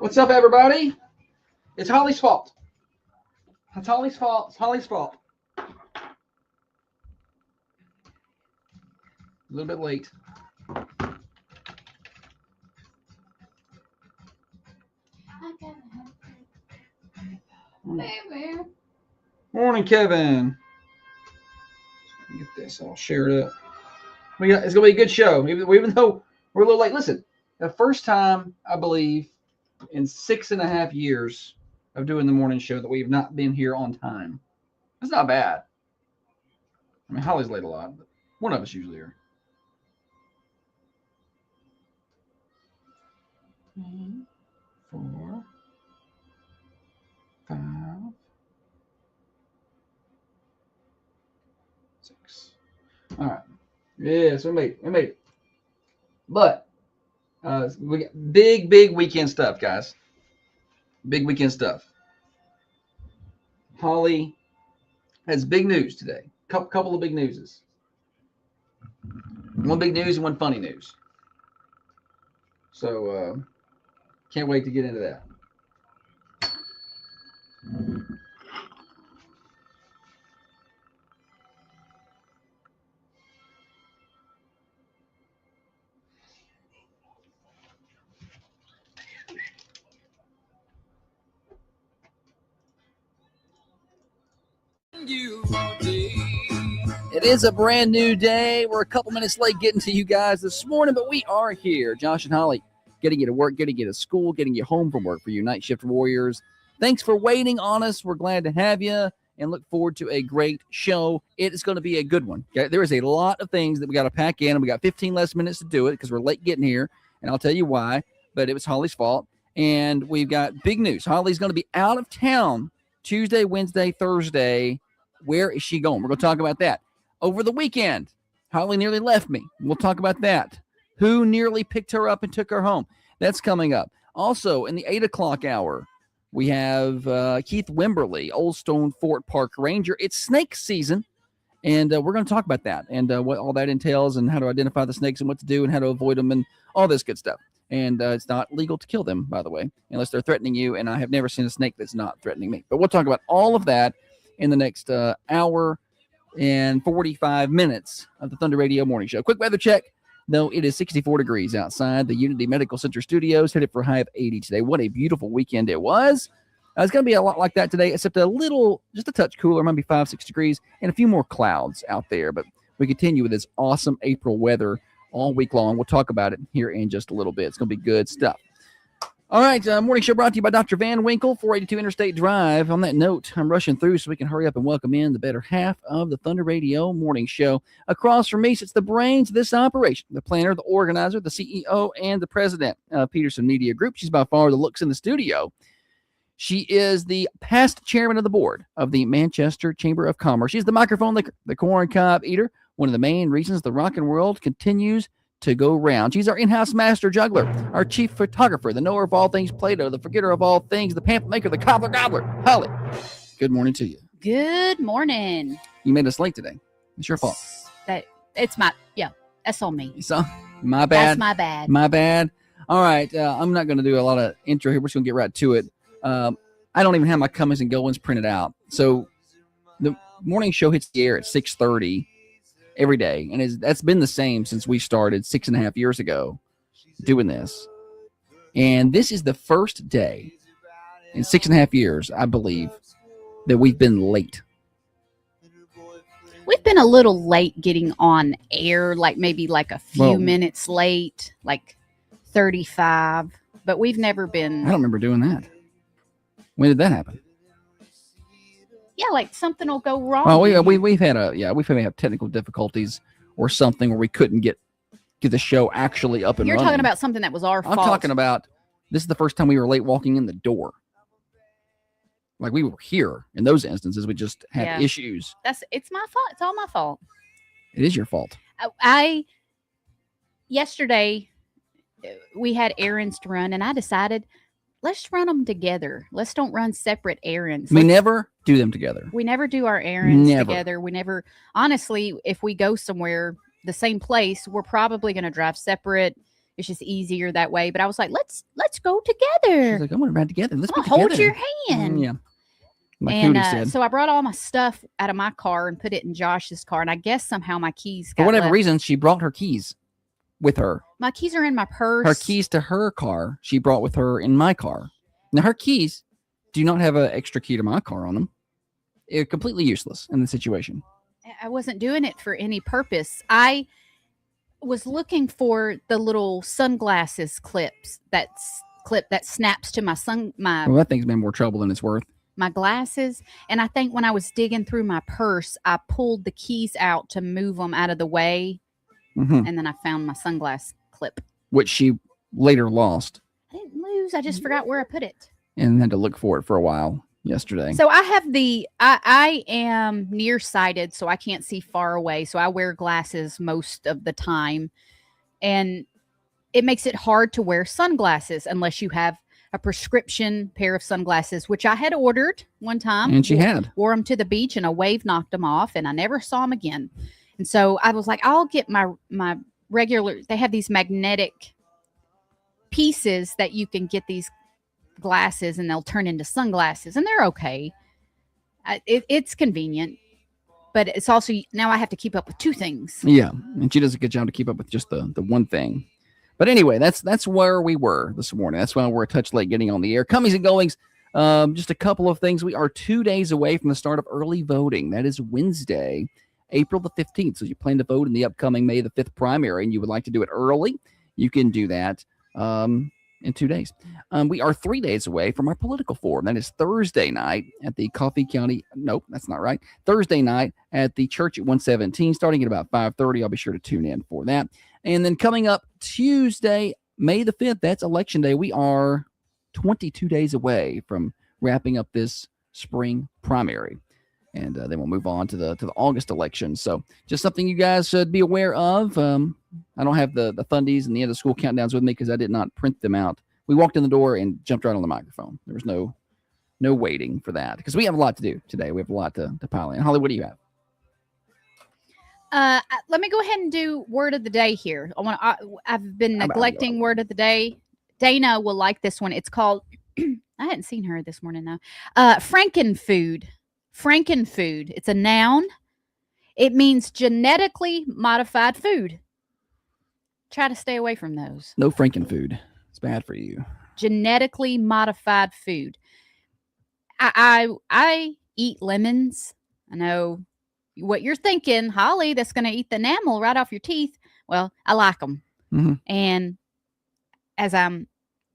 What's up, everybody? It's Holly's fault. It's Holly's fault. It's Holly's fault. A little bit late. Morning, Kevin. Get this all shared up. It's gonna be a good show, even though we're a little late. Listen, the first time I believe in 6.5 years of doing the morning show that we've not been here on time. That's not bad. I mean, Holly's late a lot, but one of us usually are. 4, 5, 6. All right. Yeah, so we made it. But we got big weekend stuff, guys. Big weekend stuff. Holly has big news today. Couple of big newses. One big news and one funny news. So can't wait to get into that. It is a brand new day. We're a couple minutes late getting to you guys this morning, but we are here. Josh and Holly, getting you to work, getting you to school, getting you home from work for you night shift warriors. Thanks for waiting on us. We're glad to have you and look forward to a great show. It is going to be a good one. There is a lot of things that we got to pack in, and we got 15 less minutes to do it because we're late getting here, and I'll tell you why, but it was Holly's fault. And we've got big news. Holly's going to be out of town Tuesday, Wednesday, Thursday. Where is she going? We're going to talk about that. Over the weekend, Holly nearly left me. We'll talk about that. Who nearly picked her up and took her home? That's coming up. Also, in the 8 o'clock hour, we have Keith Wimberly, Old Stone Fort Park Ranger. It's snake season, and we're going to talk about that and what all that entails and how to identify the snakes and what to do and how to avoid them and all this good stuff. And it's not legal to kill them, by the way, unless they're threatening you, and I have never seen a snake that's not threatening me. But we'll talk about all of that in the next hour and 45 minutes of the Thunder Radio Morning Show. Quick weather check, though. It is 64 degrees outside the Unity Medical Center studios, headed for a high of 80 today. What a beautiful weekend it was. It's going to be a lot like that today, except just a touch cooler, maybe 5-6 degrees, and a few more clouds out there. But we continue with this awesome April weather all week long. We'll talk about it here in just a little bit. It's going to be good stuff. All right, morning show brought to you by Dr. Van Winkle, 482 Interstate Drive. On that note, I'm rushing through so we can hurry up and welcome in the better half of the Thunder Radio Morning Show. Across from me sits the brains of this operation, the planner, the organizer, the CEO, and the president of Peterson Media Group. She's by far the looks in the studio. She is the past chairman of the board of the Manchester Chamber of Commerce. She's the microphone licker, the corn cob eater, one of the main reasons the rockin' world continues to go round. She's our in-house master juggler, our chief photographer, the knower of all things Play-Doh, the forgetter of all things, the pamphlet maker, the cobbler gobbler. Holly, good morning to you. Good morning. You made us late today. It's your fault. That's on me. So, my bad. That's my bad. My bad. All right, I'm not going to do a lot of intro here. We're just going to get right to it. I don't even have my comings and goings printed out. So, the morning show hits the air at 6:30 every day, and that's been the same since we started 6.5 years ago doing this. And this is the first day in 6.5 years, I believe, that we've been late. We've been a little late getting on air, maybe a few minutes late, 35, but we've never been. I don't remember doing that. When did that happen? Yeah, something will go wrong. Well, we've had technical difficulties or something where we couldn't get the show actually up and running. You're talking about something that was our fault. I'm talking about this is the first time we were late walking in the door. We were here in those instances. We just had issues. It's my fault. It's all my fault. It is your fault. Yesterday we had errands to run, and I decided, let's run them together. Let's don't run separate errands. We never do them together. We never do our errands together. We never, honestly, if we go somewhere, the same place, we're probably going to drive separate, It's just easier that way. But I was like, let's go together. She's like, I want to ride together. Let's I'm be gonna hold together. your hand. Yeah. Like And Hootie said. so I brought all my stuff out of my car and put it in Josh's car. And I guess somehow my keys For got whatever left. reason, she brought her keys with her. My keys are in my purse. Her keys to her car, she brought with her in my car. Now, her keys do not have an extra key to my car on them. They're completely useless in the situation. I wasn't doing it for any purpose. I was looking for the little sunglasses clips that snaps to my Well, that thing's been more trouble than it's worth. my glasses. And I think when I was digging through my purse, I pulled the keys out to move them out of the way. Mm-hmm. And then I found my sunglass clip. Which she later lost I didn't lose. I just forgot where I put it. and had to look for it for a while yesterday. So I have I am nearsighted, so I can't see far away. So I wear glasses most of the time. And it makes it hard to wear sunglasses unless you have a prescription pair of sunglasses, which I had ordered one time. And she had. Wore them to the beach and a wave knocked them off and I never saw them again. And so I was like, I'll get my regular, they have these magnetic pieces that you can get these glasses and they'll turn into sunglasses and they're okay. It's convenient, but it's also, now I have to keep up with two things. Yeah. And she does a good job to keep up with just the one thing. But anyway, that's where we were this morning. That's why we're a touch late getting on the air. Comings and goings. Just a couple of things. We are 2 days away from the start of early voting. That is Wednesday, April the 15th. So you plan to vote in the upcoming May the 5th primary and you would like to do it early, you can do that in 2 days. We are 3 days away from our political forum. That is Thursday night at the Coffee County. Nope, that's not right. Thursday night at the church at 117, starting at about 5:30. I'll be sure to tune in for that. And then coming up Tuesday, May the 5th, that's election day. We are 22 days away from wrapping up this spring primary. And then we'll move on to the August election. So just something you guys should be aware of. I don't have the fundies and the end of school countdowns with me because I did not print them out. We walked in the door and jumped right on the microphone. There was no waiting for that because we have a lot to do today. We have a lot to pile in. Holly, what do you have? Let me go ahead and do word of the day here. I've been neglecting word of the day. Dana will like this one. It's called, I hadn't seen her this morning though. Frankenfood. Frankenfood. It's a noun. It means genetically modified food. Try to stay away from those. No Frankenfood. It's bad for you. Genetically modified food. I eat lemons. I know what you're thinking, Holly, that's going to eat the enamel right off your teeth. Well, I like them. Mm-hmm. And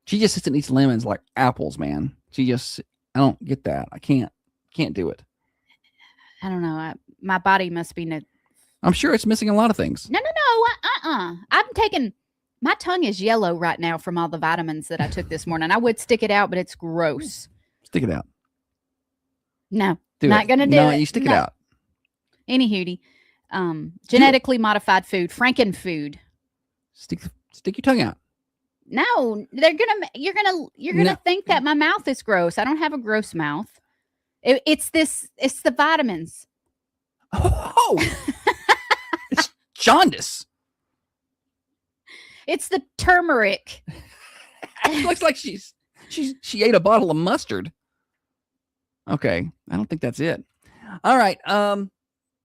she just sits and eats lemons like apples, man. I don't get that. I can't do it. I don't know. My body must be. I'm sure it's missing a lot of things. No. My tongue is yellow right now from all the vitamins that I took this morning. I would stick it out, but it's gross. Stick it out. No, not going to do it. No, you stick it out. Any hootie. Genetically modified food, Frankenfood. Stick your tongue out. No, you're gonna think that my mouth is gross. I don't have a gross mouth. It's the vitamins. Oh, it's jaundice. It's the turmeric. It looks like she ate a bottle of mustard. Okay, I don't think that's it. All right.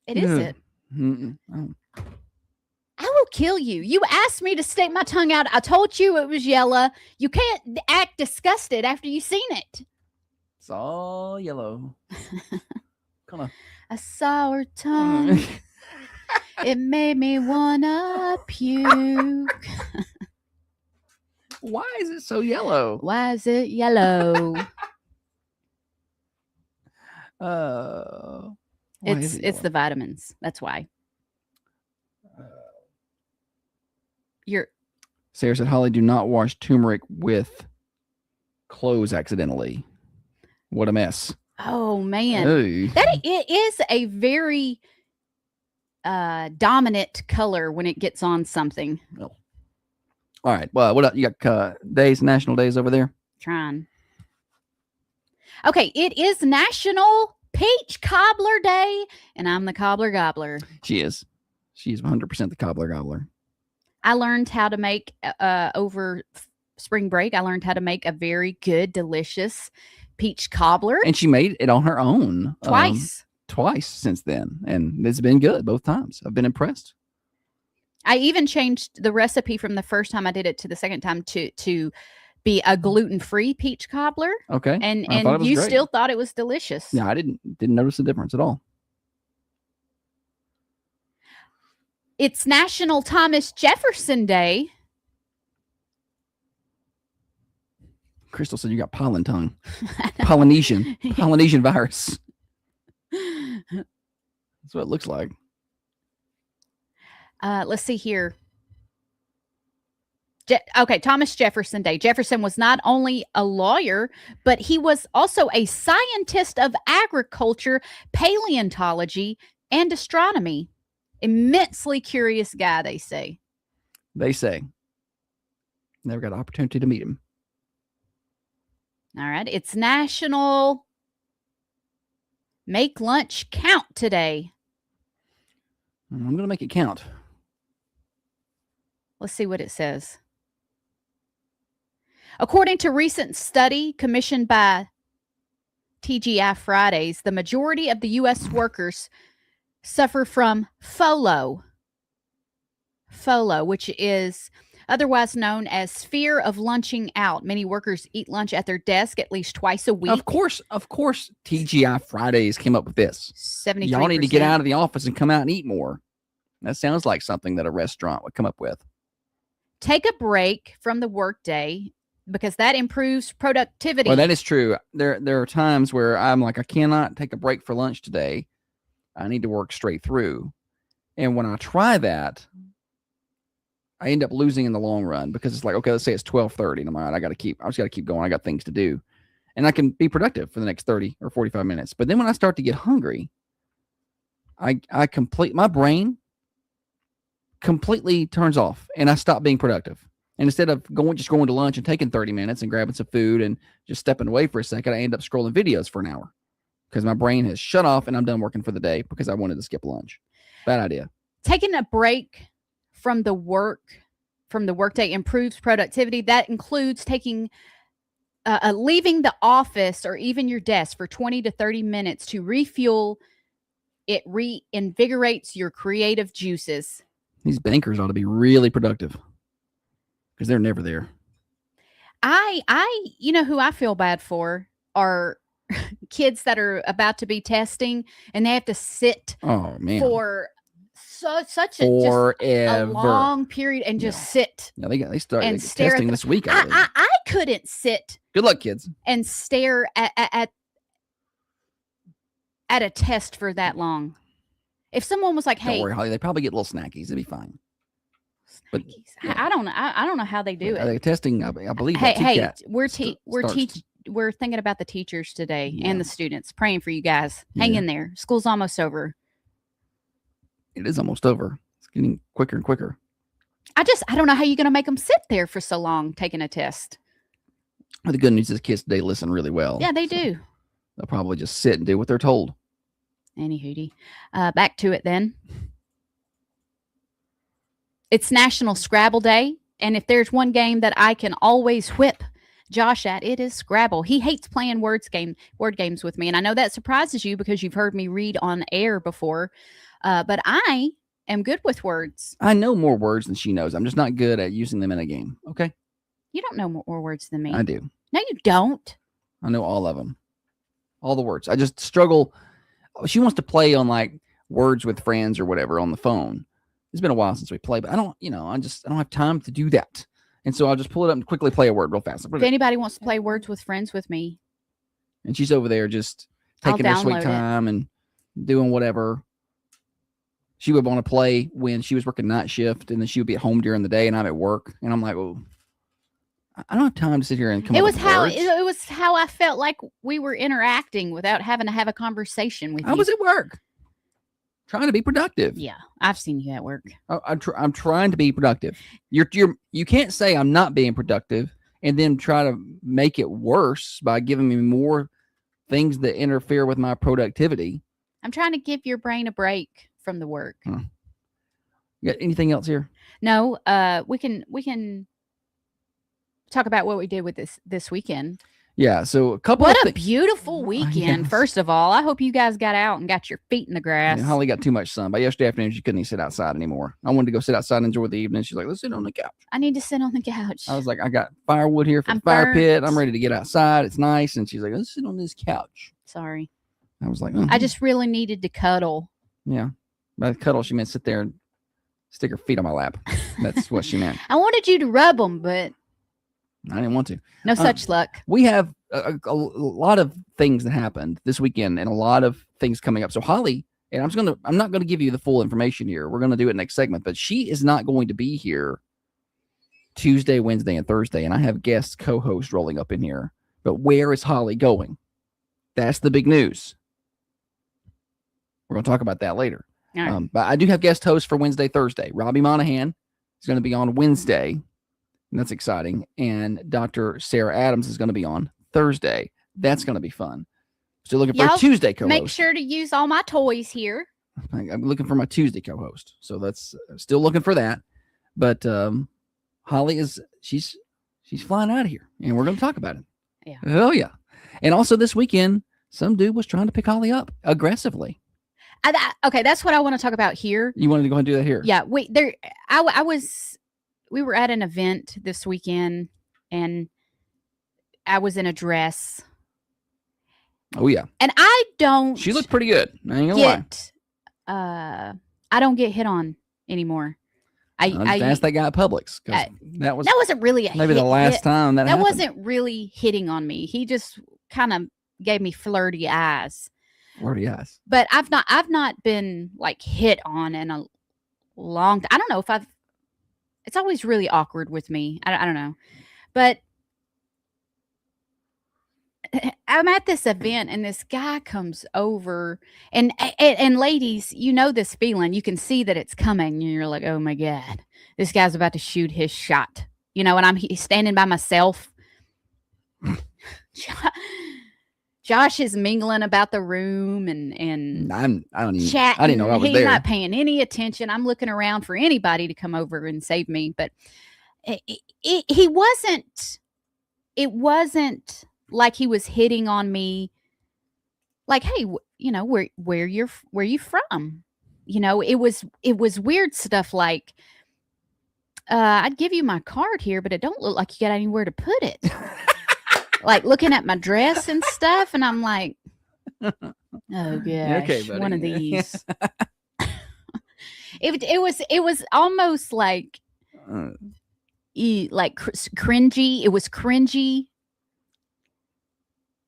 It is it. Oh. I will kill you. You asked me to stick my tongue out. I told you it was yellow. You can't act disgusted after you've seen it. It's all yellow. Come on. A sour tongue. It made me wanna puke. Why is it so yellow? Why is it yellow? It's the vitamins. That's why. Sarah said, Holly, do not wash turmeric with clothes accidentally. What a mess. Oh man. Hey. It is a very dominant color when it gets on something. Oh. All right. Well, what else? You got national days over there? Trying. Okay, it is National Peach Cobbler Day, and I'm the cobbler gobbler. She is. She's 100% the cobbler gobbler. I learned how to make over spring break. I learned how to make a very good, delicious peach cobbler And she made it on her own twice. since then, and it's been good both times. I've been impressed. I even changed the recipe from the first time I did it to the second time to be a gluten-free peach cobbler. Okay, And I thought it was you great. still thought it was delicious. Yeah, I didn't notice the difference at all. It's National Thomas Jefferson Day. Crystal said you got pollen tongue. Polynesian virus. That's what it looks like. Let's see here. Okay, Thomas Jefferson Day. Jefferson was not only a lawyer, but he was also a scientist of agriculture, paleontology, and astronomy. Immensely curious guy, they say. They say. Never got an opportunity to meet him. All right. It's National Make Lunch Count today. I'm going to make it count. Let's see what it says. According to recent study commissioned by TGI Fridays, the majority of the U.S. workers suffer from FOLO, which is otherwise known as fear of lunching out. Many workers eat lunch at their desk at least twice a week. Of course, TGI Fridays came up with this. 73%. Y'all need to get out of the office and come out and eat more. That sounds like something that a restaurant would come up with. Take a break from the workday because that improves productivity. Well, that is true. There are times where I'm like, I cannot take a break for lunch today. I need to work straight through. And when I try that, I end up losing in the long run because it's like, okay, let's say it's 12:30 and I'm like, I just got to keep going. I got things to do. And I can be productive for the next 30 or 45 minutes. But then when I start to get hungry, my brain completely turns off and I stop being productive. And instead of going to lunch and taking 30 minutes and grabbing some food and just stepping away for a second, I end up scrolling videos for an hour because my brain has shut off and I'm done working for the day because I wanted to skip lunch. Bad idea. Taking a break from the workday improves productivity. That includes taking leaving the office or even your desk for 20 to 30 minutes to refuel. It reinvigorates your creative juices. These bankers ought to be really productive because they're never there. You know who I feel bad for are kids that are about to be testing and they have to sit for such a long period and just sit. Yeah, they start and testing this week. I couldn't sit. Good luck, kids. And stare at a test for that long. If someone was like, "Hey," don't worry, Holly, they probably get little snackies. It'll be fine. But yeah. I don't know. I don't know how they do it. They're testing, I believe. Hey, we're thinking about the teachers today and the students. Praying for you guys. Hang in there. School's almost over. It is almost over. It's getting quicker and quicker. I don't know how you're going to make them sit there for so long taking a test. Well, the good news is kids today listen really well. Yeah, they do. They'll probably just sit and do what they're told. Any hootie. Back to it then. It's National Scrabble Day. And if there's one game that I can always whip Josh at, it is Scrabble. He hates playing word games with me. And I know that surprises you because you've heard me read on air before. But I am good with words. I know more words than she knows. I'm just not good at using them in a game. Okay? You don't know more words than me. I do. No, you don't. I know all of them. All the words. I just struggle. She wants to play on like Words with Friends or whatever on the phone. It's been a while since we played, but I don't have time to do that. And so I'll just pull it up and quickly play a word real fast. If anybody wants to play Words with Friends with me. And she's over there just taking her sweet time and doing whatever. She would want to play when she was working night shift, and then she would be at home during the day, and I'm at work. And I'm like, well, I don't have time to sit here and come up with words. It was how I felt like we were interacting without having to have a conversation with you. I was at work, trying to be productive. Yeah, I've seen you at work. I'm trying to be productive. You can't say I'm not being productive and then try to make it worse by giving me more things that interfere with my productivity. I'm trying to give your brain a break from the work. You got anything else here? No, we can talk about what we did with this weekend. Yeah. So a couple What of a beautiful weekend! Yes. First of all, I hope you guys got out and got your feet in the grass. Holly got too much sun. By yesterday afternoon, she couldn't even sit outside anymore. I wanted to go sit outside and enjoy the evening. She's like, let's sit on the couch. I need to sit on the couch. I was like, I got firewood here for I'm the fire pit. burnt. I'm ready to get outside. It's nice. And she's like, let's sit on this couch. Sorry. I was like, I just really needed to cuddle. Yeah. By cuddle, she meant sit there and stick her feet on my lap. That's what she meant. I wanted you to rub them, but I didn't want to. no such luck. We have a lot of things that happened this weekend and a lot of things coming up. So Holly, and I'm not gonna give you the full information here. We're gonna do it next segment, but she is not going to be here Tuesday, Wednesday, and Thursday. And I have guest co-host rolling up in here. But where is Holly going? That's the big news. We're gonna talk about that later. All right. But I do have guest hosts for Wednesday, Thursday. Robbie Monahan is going to be on Wednesday, and that's exciting. And Dr. Sarah Adams is going to be on Thursday. That's going to be fun. Still looking for Y'all a Tuesday co-host. Make sure to use all my toys here. I'm looking for my Tuesday co-host. So that's still looking for that. But Holly she's flying out of here, and we're going to talk about it. Yeah. Oh yeah. And also this weekend, some dude was trying to pick Holly up aggressively. Okay, that's what I want to talk about here. You wanted to go ahead and do that here? Yeah, we were at an event this weekend, and I was in a dress. Oh yeah. And I don't. She looked pretty good. I ain't gonna lie. I don't get hit on anymore. I asked that guy at Publix because that wasn't really maybe the last time that happened. Wasn't really hitting on me. He just kind of gave me flirty eyes. Flirty eyes. But I've not been like hit on in a long time. I don't know if it's always really awkward with me. I don't know. But I'm at this event and this guy comes over and ladies, you know this feeling. You can see that it's coming and you're like, oh my God, this guy's about to shoot his shot. You know, and I'm standing by myself. Josh is mingling about the room and I didn't know I was He's there. not paying any attention. I'm looking around for anybody to come over and save me, but he wasn't. It wasn't like he was hitting on me. Like, hey, you know, where you from? You know, it was weird stuff like, I'd give you my card here, but it don't look like you got anywhere to put it. Like looking at my dress and stuff, and I'm like, oh gosh, okay, buddy. One of these. It was almost like cringy. It was cringy.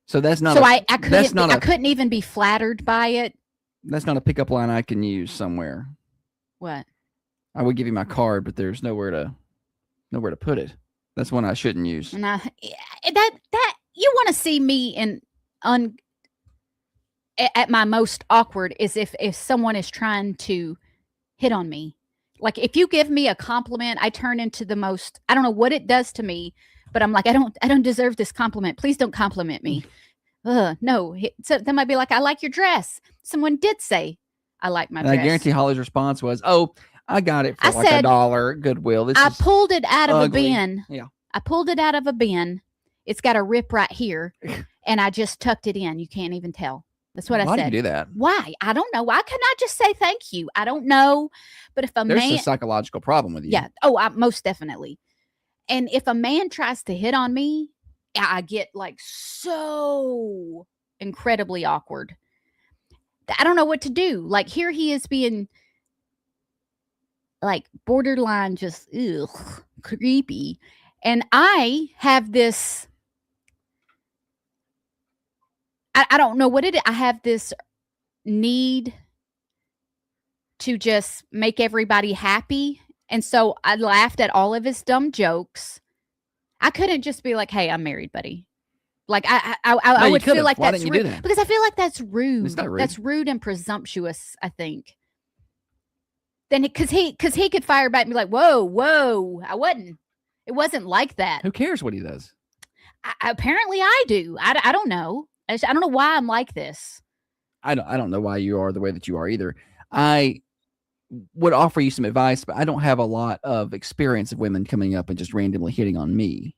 So that's not. So I couldn't even be flattered by it. That's not a pickup line I can use somewhere. What? I would give you my card, but there's nowhere to put it. That's one I shouldn't use. And that you want to see me at my most awkward is if someone is trying to hit on me. Like if you give me a compliment, I turn into the most, I don't know what it does to me, but I'm like, I don't deserve this compliment. Please don't compliment me. No. So that might be like, I like your dress. Someone did say I like my dress. I guarantee Holly's response was, oh, I got it for $1 at Goodwill. I pulled it out of a bin. Yeah. I pulled it out of a bin. It's got a rip right here, and I just tucked it in. You can't even tell. That's what I said. Why did you do that? Why? I don't know. Why couldn't I just say thank you? I don't know. But if There's a psychological problem with you. Yeah. Oh, most definitely. And if a man tries to hit on me, I get like so incredibly awkward. I don't know what to do. Like here he is being like borderline just creepy. And I have this, I don't know what it is. I have this need to just make everybody happy. And so I laughed at all of his dumb jokes. I couldn't just be like, hey, I'm married, buddy. Like I would feel like that's rude. Because I feel like that's rude. It's not rude. That's rude and presumptuous, I think. Then because he could fire back and be like, whoa, it wasn't like that. Who cares what he does? Apparently I do. I don't know. I don't know why I'm like this. I don't know why you are the way that you are either. I would offer you some advice, but I don't have a lot of experience of women coming up and just randomly hitting on me,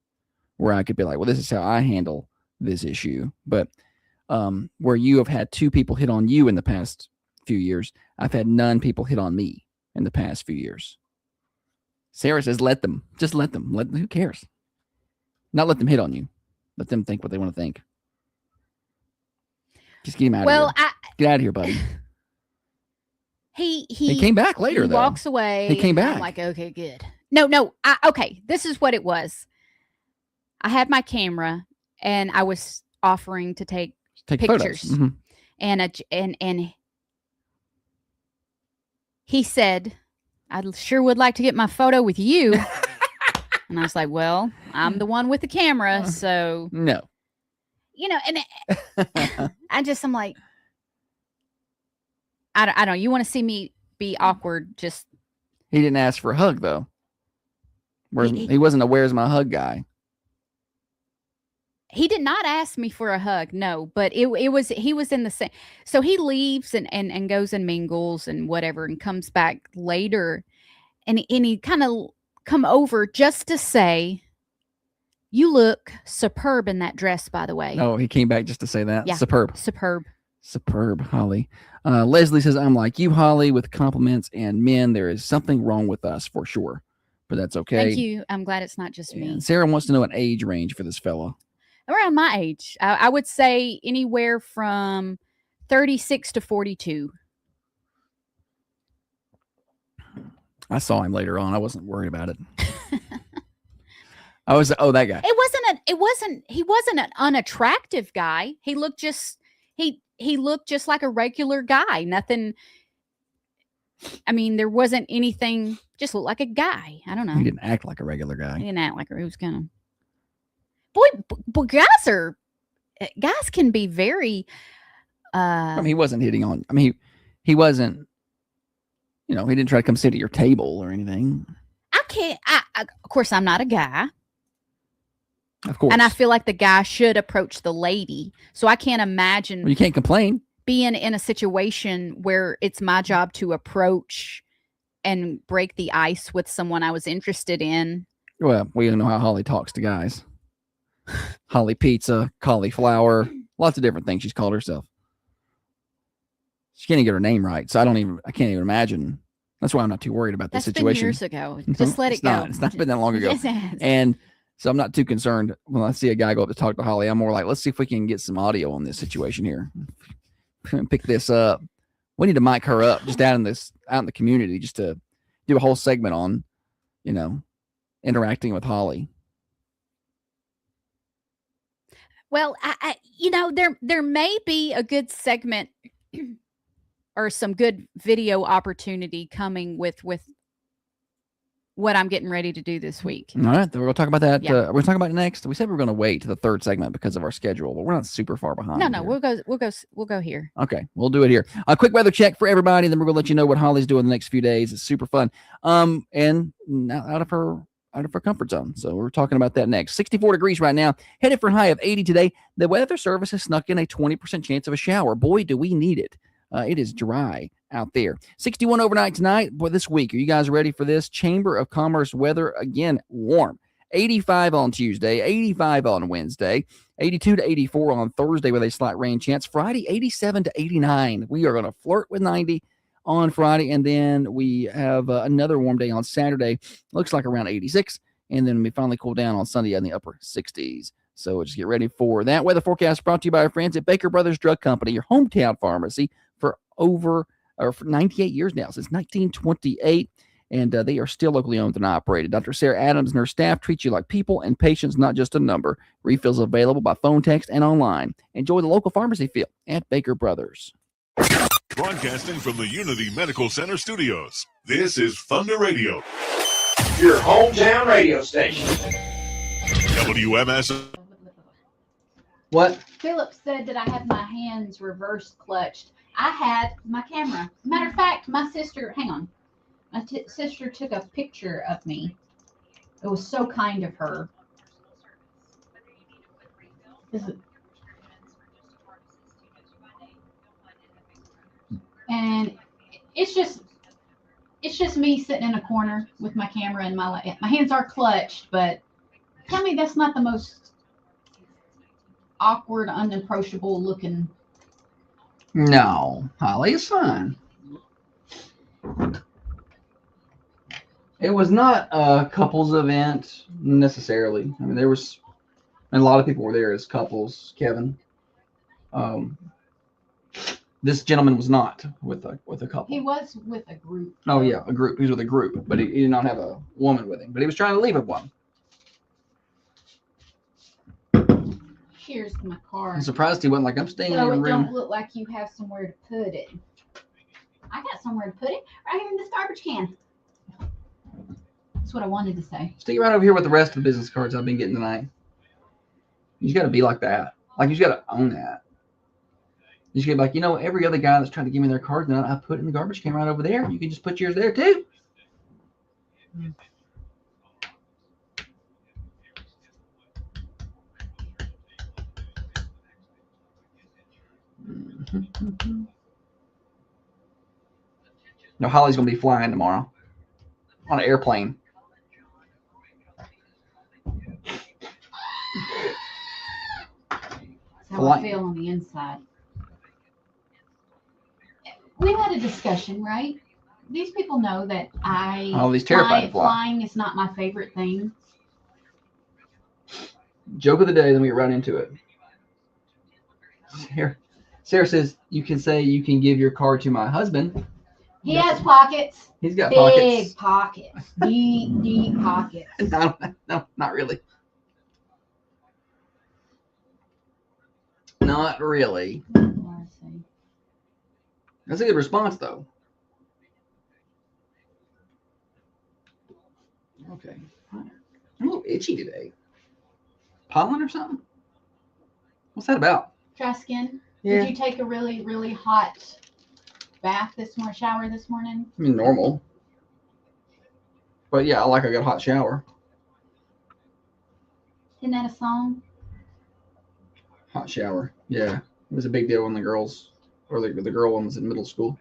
where I could be like, well, this is how I handle this issue. But where you have had 2 people hit on you in the past few years, I've had none people hit on me in the past few years. Sarah says, let them. Just let them. Who cares? Not let them hit on you. Let them think what they want to think. Just get him out of here. Get out of here, buddy. He came back later, he though. walks away. He came back. I'm like, okay, good. No. Okay, this is what it was. I had my camera, and I was offering to take pictures. Mm-hmm. And he said, I sure would like to get my photo with you. And I was like, well, I'm the one with the camera, so no. And I'm like, I don't know. You want to see me be awkward? Just he didn't ask for a hug though. He wasn't a "where's my hug" guy. He did not ask me for a hug, no. But he was in the same. So he leaves and goes and mingles and whatever, and comes back later, and he kind of come over just to say, "You look superb in that dress, by the way." Oh, he came back just to say that. Yeah, superb, Holly. Leslie says, I'm like you, Holly, with compliments and men. There is something wrong with us for sure, but that's okay. Thank you. I'm glad it's not just me. And Sarah wants to know an age range for this fella. Around my age. I would say anywhere from 36 to 42. I saw him later on. I wasn't worried about it. I was, that guy. He wasn't an unattractive guy. He looked just like a regular guy. Nothing. I mean, there wasn't anything, just looked like a guy. I don't know. He didn't act like a regular guy. He didn't act like he was kind of. Boy, guys can be very. I mean, he wasn't hitting on. I mean, he wasn't. He didn't try to come sit at your table or anything. Of course, I'm not a guy. Of course. And I feel like the guy should approach the lady. So I can't imagine. Well, you can't complain. Being in a situation where it's my job to approach and break the ice with someone I was interested in. Well, we don't know how Holly talks to guys. Holly Pizza, cauliflower, lots of different things she's called herself. She can't even get her name right, so I can't even imagine. That's why I'm not too worried about this situation. Years ago. Just let it go. It's not been that long ago. And so I'm not too concerned when I see a guy go up to talk to Holly. I'm more like, let's see if we can get some audio on this situation here. Pick this up. We need to mic her up just out in the community, just to do a whole segment on, interacting with Holly. Well, there may be a good segment or some good video opportunity coming with what I'm getting ready to do this week. All right, we're going to talk about that. Yeah. We're going to talk about it next. We said we were going to wait to the third segment because of our schedule, but we're not super far behind. No, we'll go here. Okay, we'll do it here. A quick weather check for everybody, then we're going to let you know what Holly's doing the next few days. It's super fun. And out of her comfort zone. So we're talking about that next. 64 degrees right now, headed for a high of 80 today. The Weather Service has snuck in a 20% chance of a shower. Boy, do we need it. It is dry out there. 61 overnight tonight. Boy, this week, are you guys ready for this? Chamber of Commerce weather, again, warm. 85 on Tuesday, 85 on Wednesday, 82 to 84 on Thursday with a slight rain chance. Friday, 87 to 89. We are going to flirt with 90 on Friday, and then we have another warm day on Saturday. Looks like around 86, and then we finally cool down on Sunday in the upper 60s. So just get ready for that. Weather forecast brought to you by our friends at Baker Brothers Drug Company, your hometown pharmacy for 98 years now, since 1928. And they are still locally owned and operated. Dr. Sarah Adams and her staff treat you like people and patients, not just a number. Refills available by phone, text, and online. Enjoy the local pharmacy feel at Baker Brothers. Broadcasting from the Unity Medical Center studios, this is Thunder Radio, your hometown radio station. WMS. What? Philip said that I have my hands reverse clutched. I had my camera. Matter of fact, my sister, hang on. My sister took a picture of me. It was so kind of her. And it's just, it's just me sitting in a corner with my camera and my hands are clutched, but tell me that's not the most awkward, unapproachable looking. No, Holly, it's fine. It was not a couples event necessarily. I mean, there was, and a lot of people were there as couples. Kevin, this gentleman was not with a couple. He was with a group. Oh yeah, a group. He was with a group, but he did not have a woman with him. But he was trying to leave with one. Here's my card. I'm surprised he wasn't like, I'm staying in So your it room. don't look like you have somewhere to put it. I got somewhere to put it, right here in this garbage can. That's what I wanted to say. Stick it right over here with the rest of the business cards I've been getting tonight. You just got to be like that. Like, you just got to own that. You just got to be like, you know, every other guy that's trying to give me their card, then I put it in the garbage can right over there. You can just put yours there too. No, Holly's going to be flying tomorrow on an airplane. That's how I feel on the inside. We had a discussion, right? These people know that Holly's terrified to fly. Flying is not my favorite thing. Joke of the day, then we get right into it. Sarah says, you can say you can give your card to my husband. He has pockets. He's got big pockets. Deep pockets. No, not really. Not really. That's a good response, though. Okay. I'm a little itchy today. Pollen or something? What's that about? Dry skin. Yeah. Did you take a really, really hot bath shower this morning? I mean, normal. But yeah, I got a hot shower. Isn't that a song? Hot shower. Yeah. It was a big deal when the girls, or the girl one was in middle school.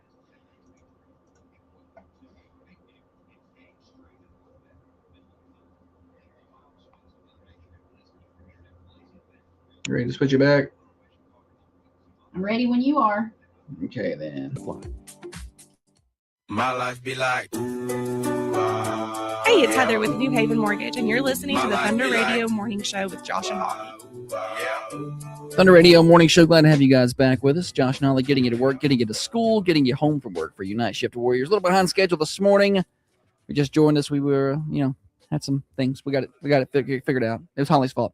You ready to switch it back? I'm ready when you are. Okay, then. My life be like, Hey, it's Heather with New Haven Mortgage, and you're listening to the Thunder Radio Morning Show with Josh and Holly. Thunder Radio Morning Show. Glad to have you guys back with us. Josh and Holly getting you to work, getting you to school, getting you home from work for you night shift warriors. A little behind schedule this morning. We just joined us. We were, had some things. We got it figured out. It was Holly's fault.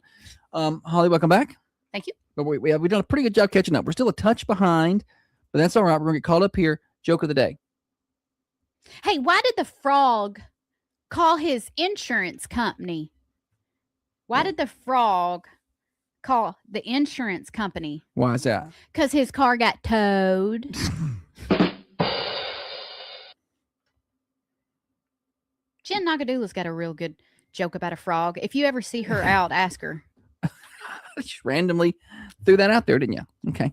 Holly, welcome back. Thank you. But we've done a pretty good job catching up. We're still a touch behind, but that's all right. We're going to get caught up here. Joke of the day. Hey, why did the frog call his insurance company? Why did the frog call the insurance company? Why is that? Because his car got towed. Jen Nagadula's got a real good joke about a frog. If you ever see her out, ask her. Just randomly threw that out there, didn't you? Okay.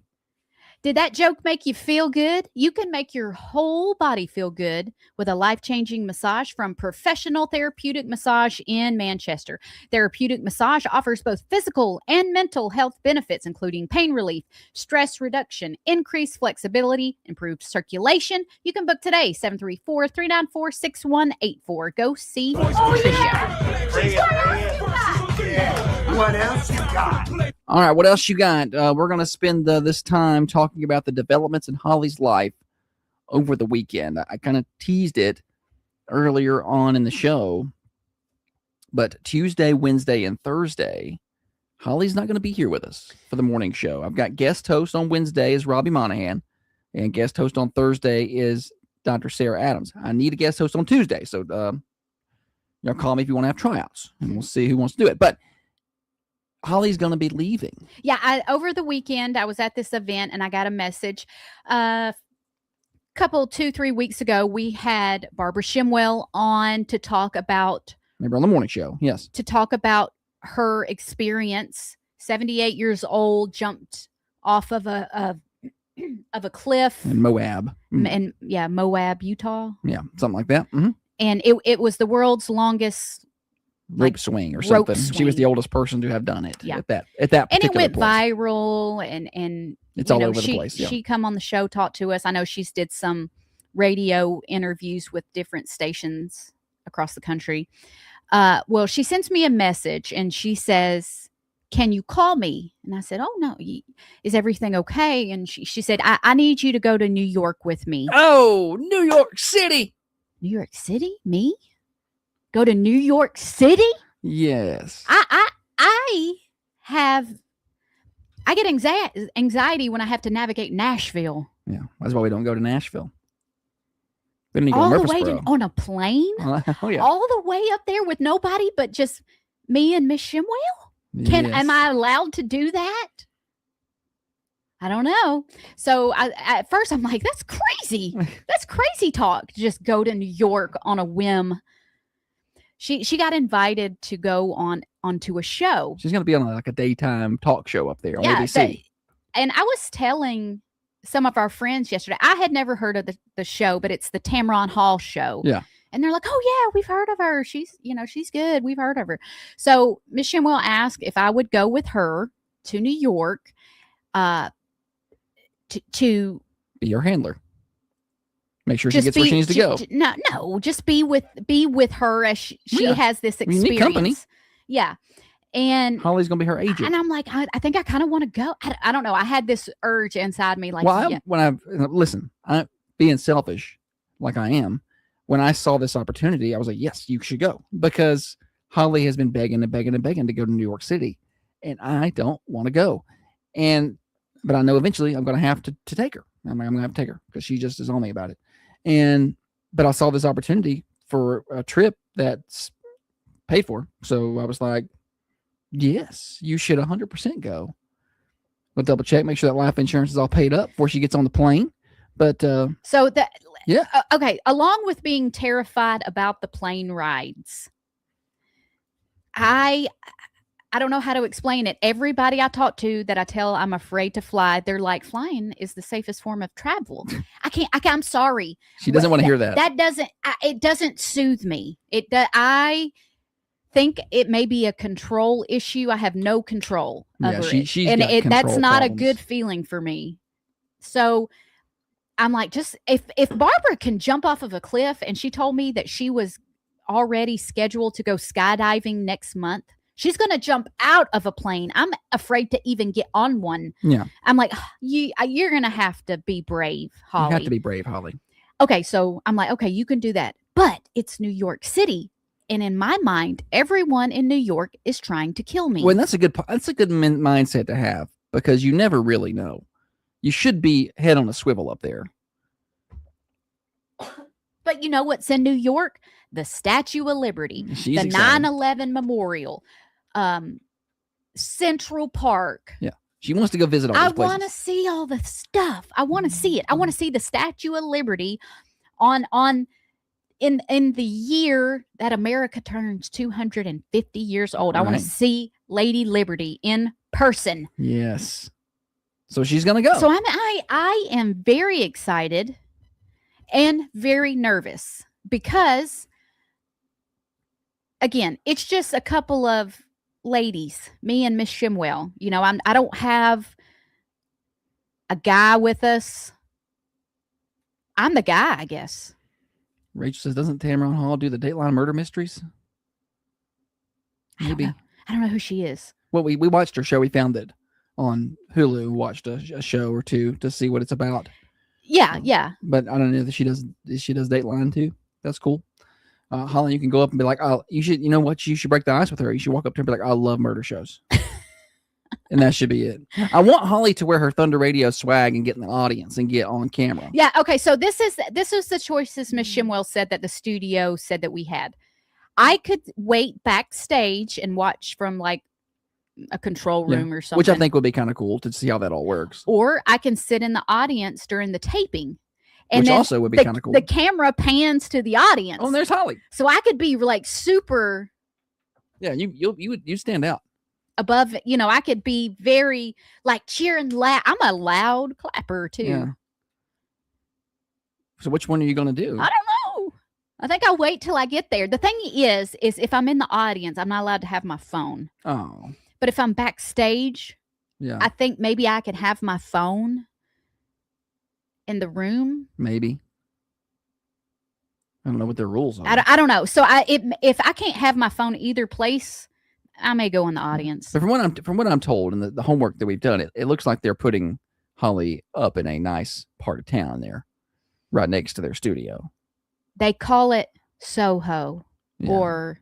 Did that joke make you feel good? You can make your whole body feel good with a life-changing massage from Professional Therapeutic Massage in Manchester. Therapeutic Massage offers both physical and mental health benefits, including pain relief, stress reduction, increased flexibility, improved circulation. You can book today, 734-394-6184. Go see What else you got? All right, what else you got? We're going to spend this time talking about the developments in Holly's life over the weekend. I kind of teased it earlier on in the show, but Tuesday, Wednesday, and Thursday, Holly's not going to be here with us for the morning show. I've got guest host on Wednesday is Robbie Monahan, and guest host on Thursday is Dr. Sarah Adams. I need a guest host on Tuesday, so y'all call me if you want to have tryouts, and we'll see who wants to do it. But Holly's going to be leaving. Yeah, over the weekend, I was at this event and I got a message. 2-3 weeks ago, we had Barbara Shimwell on to talk about. Maybe on the morning show, yes. To talk about her experience. 78 years old, jumped off of a of a cliff In Moab. and Moab, Utah. Yeah, something like that. And it was the world's longest, Rope like, swing or rope something. She was the swing. oldest person to have done it. Yeah. At that and particular it went place. viral. And It's you all know, over the she, place. Yeah. She come on the show, talk to us. I know she's did some radio interviews with different stations across the country. Well, she sends me a message and she says, "Can you call me?" And I said, "Oh no, is everything okay?" And she said, I need you to go to New York with me. Oh, New York City. New York City? Me? Go to New York City? Yes. I get anxiety when I have to navigate Nashville. Yeah. That's why we don't go to Nashville. We didn't go All to the way on a plane? Oh, yeah. All the way up there with nobody but just me and Miss Shimwell? Yes. Am I allowed to do that? I don't know. So at first I'm like, that's crazy. That's crazy talk. To just go to New York on a whim. She got invited to go onto a show. She's going to be on like a daytime talk show up there on Yeah, ABC. and I was telling some of our friends yesterday, I had never heard of the show, but it's the Tamron Hall show. Yeah. And they're like, "Oh yeah, we've heard of her. She's good. We've heard of her." So Miss Shimwell asked if I would go with her to New York, to Be your handler. Make sure she just gets where she needs to go. No, just be with her as she Yeah. has this You need experience. company. Yeah. And Holly's going to be her agent. I'm like, I think I kind of want to go. I don't know. I had this urge inside me, like, Well, yeah. listen, being selfish like I am, when I saw this opportunity, I was like, yes, you should go, because Holly has been begging and begging and begging to go to New York City, and I don't want to go. But I know eventually I'm going to have to take her. I'm going to have to take her because she just is on me about it. But I saw this opportunity for a trip that's paid for. So I was like, yes, you should 100% go. We'll double check, make sure that life insurance is all paid up before she gets on the plane. But So that, yeah. Okay. Along with being terrified about the plane rides, I don't know how to explain it. Everybody I talk to that I tell I'm afraid to fly, they're like, flying is the safest form of travel. I'm sorry. She doesn't want to hear that. That it doesn't soothe me. I think it may be a control issue. I have no control over it. She's and got that's control not problems. a good feeling for me. So I'm like, just if Barbara can jump off of a cliff, and she told me that she was already scheduled to go skydiving next month. She's going to jump out of a plane. I'm afraid to even get on one. Yeah. I'm like, you're going to have to be brave, Holly. You have to be brave, Holly. Okay, so I'm like, okay, you can do that. But it's New York City. And in my mind, everyone in New York is trying to kill me. Well, and that's a good mindset to have, because you never really know. You should be head on a swivel up there. But you know what's in New York? The Statue of Liberty, She's the excited. 9/11 Memorial, Central Park. Yeah. She wants to go visit all I those places. want to see all the stuff. I want to see it. I want to see the Statue of Liberty in the year that America turns 250 years old. I want Right. to see Lady Liberty in person. Yes. So she's going to go. So I am very excited and very nervous, because again, it's just a couple of ladies, me and Miss Shimwell. You know, I don't have a guy with us. I'm the guy, I guess. Rachel says, doesn't Tamron Hall do the Dateline murder mysteries? I don't Maybe. know. I don't know who she is. Well, we watched her show. We found it on Hulu. Watched a show or two to see what it's about. Yeah, yeah. But I don't know if she does Dateline too. That's cool. Holly, you can go up and be like, "Oh, you should. You know what? You should break the ice with her. You should walk up to her and be like, I love murder shows." And that should be it. I want Holly to wear her Thunder Radio swag and get in the audience and get on camera. Yeah, okay. So this is the choices Miss Shimwell said that the studio said that we had. I could wait backstage and watch from like a control room or something. Which I think would be kind of cool to see how that all works. Or I can sit in the audience during the taping. And Which then also would be kind of cool. The camera pans to the audience. Oh, and there's Holly. So I could be like super. Yeah, you stand out. above, I could be very like cheering loud. I'm a loud clapper too. Yeah. So which one are you going to do? I don't know. I think I'll wait till I get there. The thing is if I'm in the audience, I'm not allowed to have my phone. Oh, But if I'm backstage, yeah. I think maybe I could have my phone in the room. Maybe. I don't know what their rules are. I don't know. So if I can't have my phone either place, I may go in the audience. But from what I'm told, and the homework that we've done, it looks like they're putting Holly up in a nice part of town there, right next to their studio. They call it Soho Yeah. or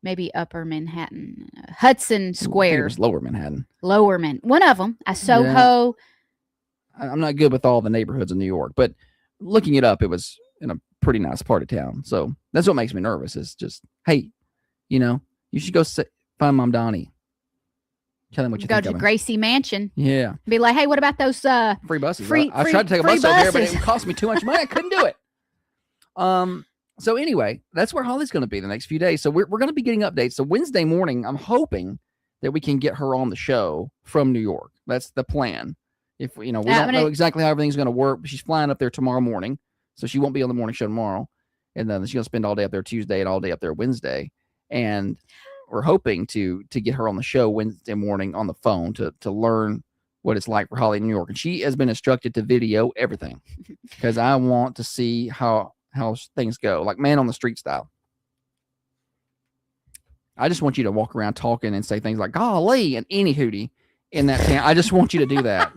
maybe Upper Manhattan, Hudson I think it Square, was Lower Manhattan. one of them, a Soho. I'm not good with all the neighborhoods in New York, but looking it up, it was in a pretty nice part of town. So that's what makes me nervous. Is just, hey, you should go find Mom Donnie. Tell them what you Go think to of him. Gracie Mansion. Yeah, Be like, hey, what about those? free buses. Free- I tried to take a free bus over there, but buses. it cost me too much money. I couldn't do it. So anyway, that's where Holly's going to be the next few days. So we're going to be getting updates. So Wednesday morning, I'm hoping that we can get her on the show from New York. That's the plan. If we don't know exactly how everything's going to work, but she's flying up there tomorrow morning, so she won't be on the morning show tomorrow. And then she's going to spend all day up there Tuesday and all day up there Wednesday. And we're hoping to get her on the show Wednesday morning on the phone to learn what it's like for Holly in New York. And she has been instructed to video everything because I want to see how things go, like man on the street style. I just want you to walk around talking and say things like golly and any hootie in that town. I just want you to do that.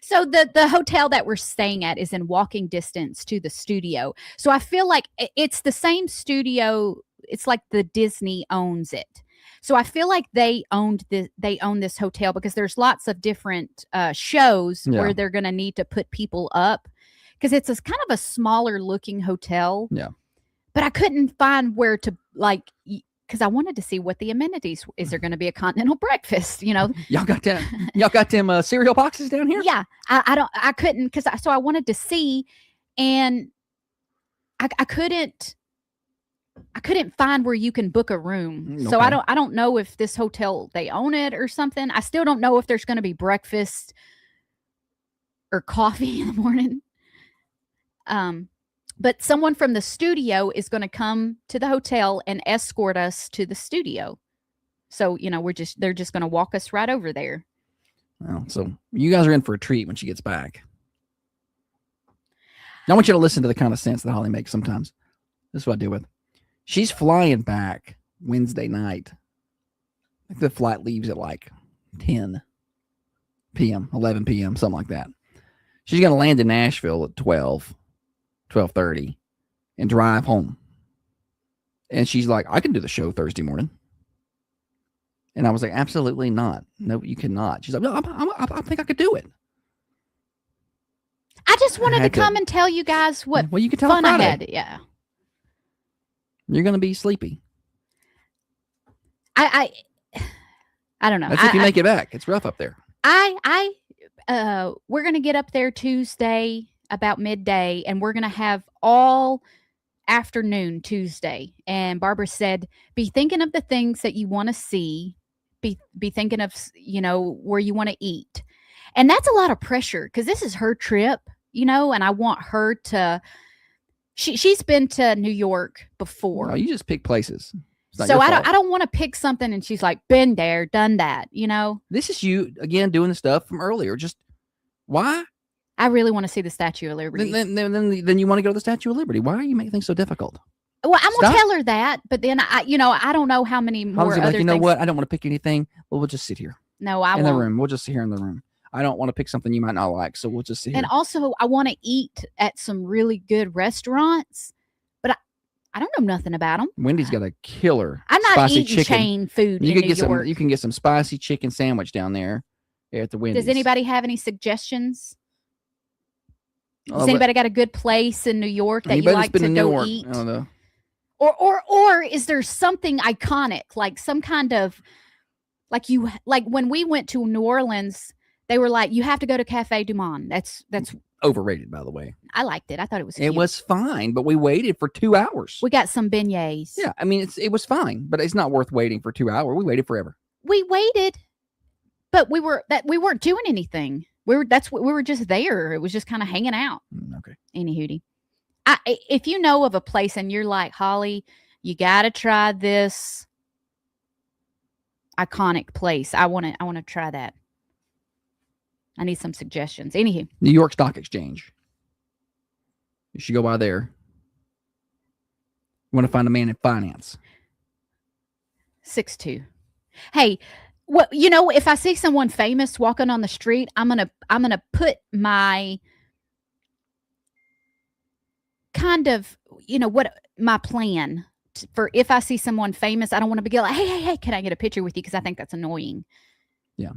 So the hotel that we're staying at is in walking distance to the studio. So I feel like it's the same studio. It's like the Disney owns it. So I feel like they own this hotel because there's lots of different shows where they're going to need to put people up because it's a kind of a smaller looking hotel. Yeah. But I couldn't find where to because I wanted to see what the amenities. Is there going to be a continental breakfast? Y'all got them cereal boxes down here? Yeah, I couldn't so I wanted to see, and I couldn't find where you can book a room. So Okay. I don't know if this hotel they own it or something. I still don't know if there's going to be breakfast or coffee in the morning. But someone from the studio is going to come to the hotel and escort us to the studio. So, they're just going to walk us right over there. Well, so you guys are in for a treat when she gets back. I want you to listen to the kind of sense that Holly makes sometimes. This is what I deal with. She's flying back Wednesday night. I think the flight leaves at like 10 p.m., 11 p.m., something like that. She's going to land in Nashville at 12:30 and drive home. And she's like, I can do the show Thursday morning. And I was like, absolutely not. No, you cannot. She's like, no, I think I could do it. I just wanted to had to- come and tell you guys what Well, you can tell her fun I Friday. had. Yeah. You're going to be sleepy. I don't know. That's if you make it back. It's rough up there. We're going to get up there Tuesday about midday, and we're going to have all afternoon Tuesday. And Barbara said, be thinking of the things that you want to see, be thinking of, where you want to eat. And that's a lot of pressure because this is her trip, and I want her to, she's been to New York before. No, you just pick places. It's not So your I fault. don't want to pick something and she's like, been there, done that, This is you, again, doing the stuff from earlier. Just why? I really want to see the Statue of Liberty. Then you want to go to the Statue of Liberty. Why are you making things so difficult? Well, I'm Stop. gonna tell her that, but then I don't know how many more Holly's other like, you know things. what? I don't want to pick anything. Well, we'll just sit here No, I in the won't. room. We'll just sit here in the room. I don't want to pick something you might not like, so we'll just sit here. And also, I want to eat at some really good restaurants, but I don't know nothing about them. Wendy's got a killer I'm not spicy eating chicken. chain food You in can New get York. you can get some spicy chicken sandwich down there at the Wendy's. Does anybody have any suggestions? Oh, Has but anybody got a good place in New York that you anybody that's like been to New go York, eat? I don't know. Or is there something iconic, like some kind of like when we went to New Orleans, they were like, you have to go to Cafe Du Monde. That's Overrated, by the way. I liked it. I thought it was cute. It was fine, but we waited for 2 hours. We got some beignets. Yeah, I mean, it was fine, but it's not worth waiting for 2 hours. We waited forever. We waited, but we weren't doing anything. We were just there. It was just kind of hanging out. Okay. Any hootie. If you know of a place and you're like, Holly, you got to try this iconic place. I want to try that. I need some suggestions. Anywho. New York Stock Exchange. You should go by there. You want to find a man in finance. 6'2". Hey, if I see someone famous walking on the street, I'm gonna put my kind of, what my plan for if I see someone famous. I don't want to be like, hey, can I get a picture with you? Because I think that's annoying. Yeah.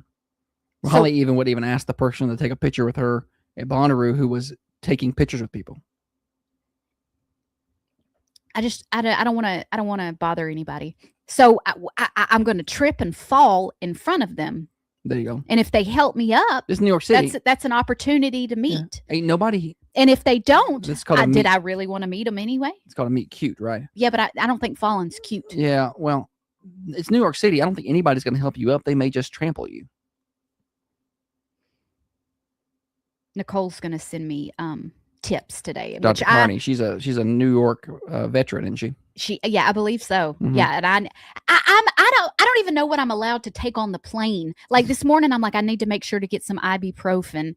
Well, Holly would even ask the person to take a picture with her at Bonnaroo who was taking pictures with people. I don't want to bother anybody. So I'm going to trip and fall in front of them. There you go. And if they help me up, this is New York City. That's an opportunity to meet. Yeah. Ain't nobody. And if they don't, did I really want to meet them anyway? It's called a meet cute, right? Yeah, but I don't think falling's cute. Yeah, well, it's New York City. I don't think anybody's going to help you up. They may just trample you. Nicole's going to send me tips today. Dr. Carney, she's a New York veteran, isn't she? I believe so. Mm-hmm. Yeah, and I don't even know what I'm allowed to take on the plane. Like this morning, I'm like, I need to make sure to get some ibuprofen.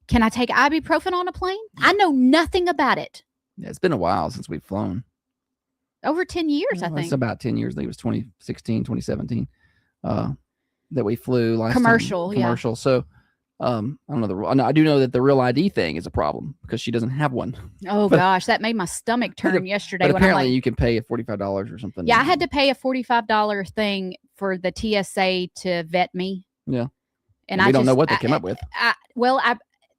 Can I take ibuprofen on a plane? I know nothing about it. Yeah, it's been a while since we've flown. Over 10 years, I think. It's about 10 years. I think it was 2016, 2017 that we flew last commercial. time. Commercial. So I don't know. I do know that the Real ID thing is a problem because she doesn't have one. Oh gosh, that made my stomach turn yesterday. But when apparently, you can pay $45 or something. Yeah, I had to pay a $45 thing for the TSA to vet me. Yeah, and we don't know what they came up with.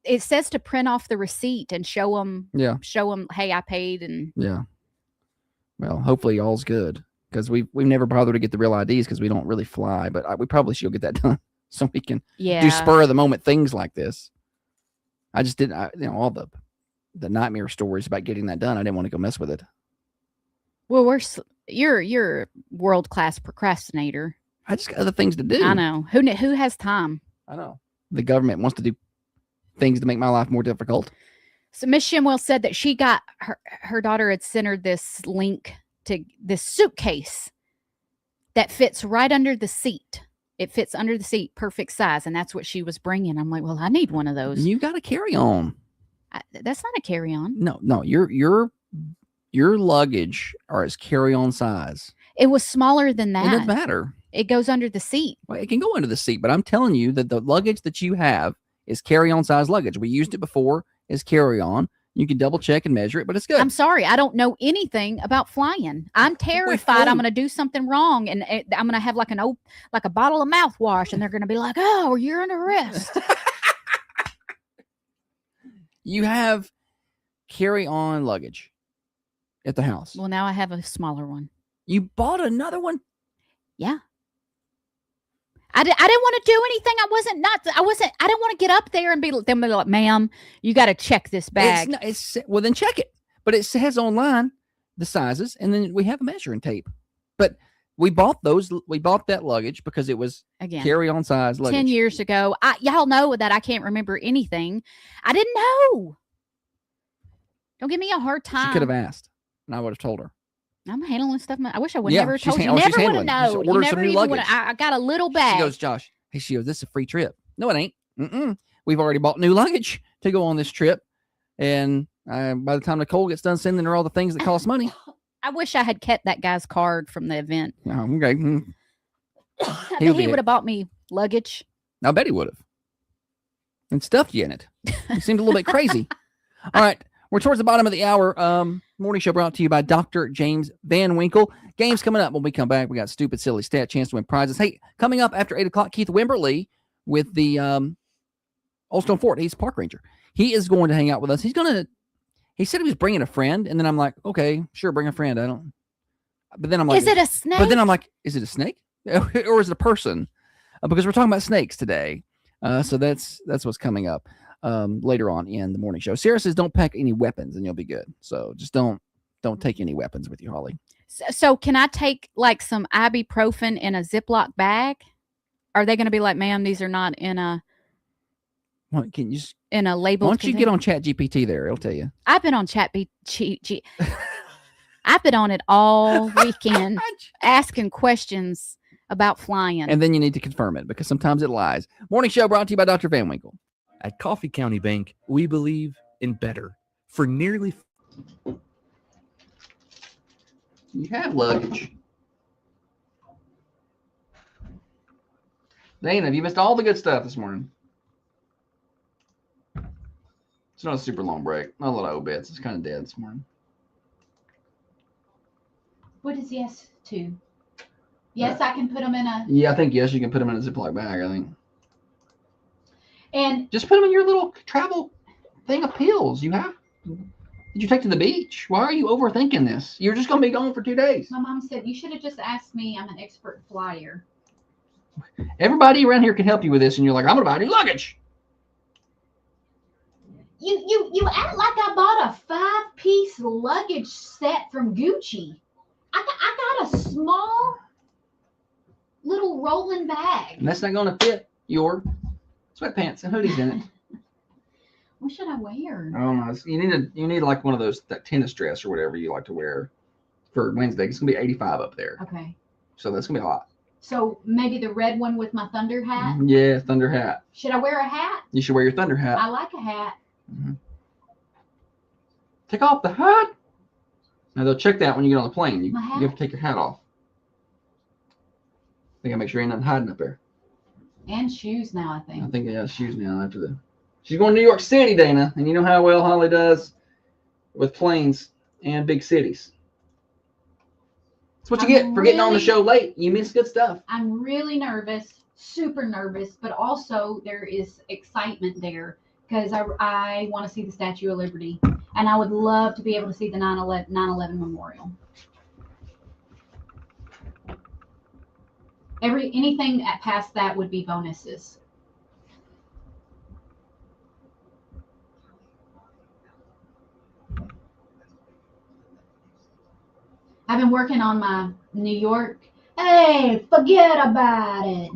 It says to print off the receipt and show them. Yeah, show them. Hey, I paid. And yeah. Well, hopefully all's good because we've never bothered to get the Real IDs because we don't really fly, but we probably should get that done. So we can do spur of the moment things like this. I just didn't, all the nightmare stories about getting that done. I didn't want to go mess with it. Well, you're a world-class procrastinator. I just got other things to do. I know. Who has time? I know. The government wants to do things to make my life more difficult. So Miss Shimwell said that she got her daughter had sent her this link to this suitcase that fits right under the seat. It fits under the seat, perfect size, and that's what she was bringing. I'm like, well, I need one of those. You got to carry on. That's not a carry on. No, your luggage are as carry on size. It was smaller than that. It doesn't matter. It goes under the seat. Well, it can go under the seat, but I'm telling you that the luggage that you have is carry on size luggage. We used it before as carry on. You can double check and measure it, but it's good. I'm sorry. I don't know anything about flying. I'm terrified I'm going to do something wrong. And I'm going to have like a bottle of mouthwash and they're going to be like, oh, you're under arrest. You have carry on luggage at the house. Well, now I have a smaller one. You bought another one? Yeah. I didn't want to do anything. I didn't want to get up there and be like, ma'am, you got to check this bag. Well, then check it. But it says online the sizes, and then we have a measuring tape. But we bought that luggage because it was carry-on size luggage. 10 years ago. Y'all know that I can't remember anything. I didn't know. Don't give me a hard time. She could have asked, and I would have told her. I'm handling stuff. I wish I would never told you. Never would have known. You never even would have. I got a little bag. She goes, Josh. Hey, she goes, this is a free trip. No, it ain't. We've already bought new luggage to go on this trip. And by the time Nicole gets done sending her all the things that cost money. I wish I had kept that guy's card from the event. Oh, okay. I bet he would have bought me luggage. I bet he would have. And stuffed you in it. He seemed a little bit crazy. All right. We're towards the bottom of the hour. Morning show brought to you by Dr. James Van Winkle. Games coming up when we come back. We got stupid, silly stat, chance to win prizes. Hey, coming up after 8 o'clock, Keith Wimberly with the Old Stone Fort. He's a park ranger. He is going to hang out with us. He said he was bringing a friend, and then I'm like, okay, sure, bring a friend. But then I'm like, is it a snake? But then I'm like, is it a snake or is it a person? Because we're talking about snakes today. So that's what's coming up. later on in the morning show. Sarah says, don't pack any weapons and you'll be good. So just don't take any weapons with you, Holly. So can I take like some ibuprofen in a Ziploc bag? Are they going to be like, ma'am, these are not in a What, can you just, in a why labeled don't you get on Chat GPT there? It'll tell you. I've been on ChatGPT. I've been on it all weekend asking questions about flying. And then you need to confirm it because sometimes it lies. Morning show brought to you by Dr. Van Winkle. At Coffee County Bank, we believe in better. For nearly You have luggage. Dana, have you missed all the good stuff this morning? It's not a super long break. Not a lot of obits. It's kind of dead this morning. What is yes to? Yes, I can put them in a. Yeah, I think yes, you can put them in a Ziploc bag, I think. And Just put them in your little travel thing of pills you have. Did you take to the beach? Why are you overthinking this? You're just going to be gone for 2 days. my mom said you should have just asked me. I'm an expert flyer. Everybody around here can help you with this, and you're like, I'm going to buy new luggage. You act like I bought a 5-piece luggage set from Gucci. I got a small little rolling bag. And that's not going to fit your sweatpants and hoodies in it. What should I wear? I don't know. You need like one of those, that tennis dress or whatever you like to wear for Wednesday. It's gonna be 85 up there, Okay. so that's gonna be a lot. So maybe the red one with my thunder hat. Yeah, thunder hat. Should I wear a hat? You should wear your thunder hat. I like a hat. Take off the hat. Now they'll check that when you get on the plane. You My hat? have to take your hat off. They gotta make sure ain't nothing hiding up there. And shoes now, I I think. think yeah, shoes now after the. She's going to New York City, Dana, and you know how well Holly does with planes and big cities. That's what you get for getting on the show late. You miss good stuff. I'm really nervous, super nervous, but also there is excitement there because I want to see the Statue of Liberty, and I would love to be able to see the 9/11 memorial. Anything past that would be bonuses. I've been working on my New York. Hey, forget about it.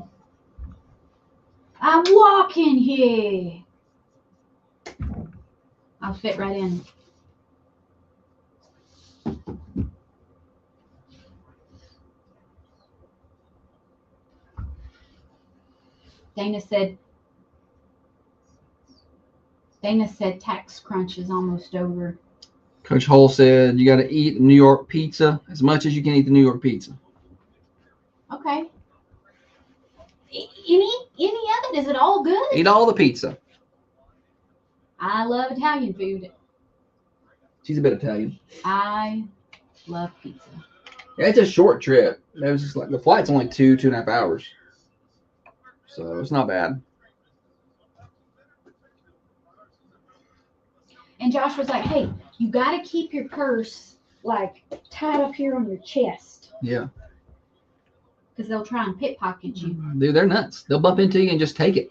I'm walking here. I'll fit right in. Dana said tax crunch is almost over. Coach Hull said you got to eat New York pizza as much as you can eat the New York pizza. Okay. Any of it? Is it all good? Eat all the pizza. I love Italian food. She's a bit Italian. I love pizza. Yeah, it's a short trip. It was just like the flight's only 2.5 hours, so it's not bad. And Josh was like, "Hey, you got to keep your purse like tied up here on your chest Yeah, because they'll try and pickpocket you." dude, they're nuts. They'll bump into you and just take it.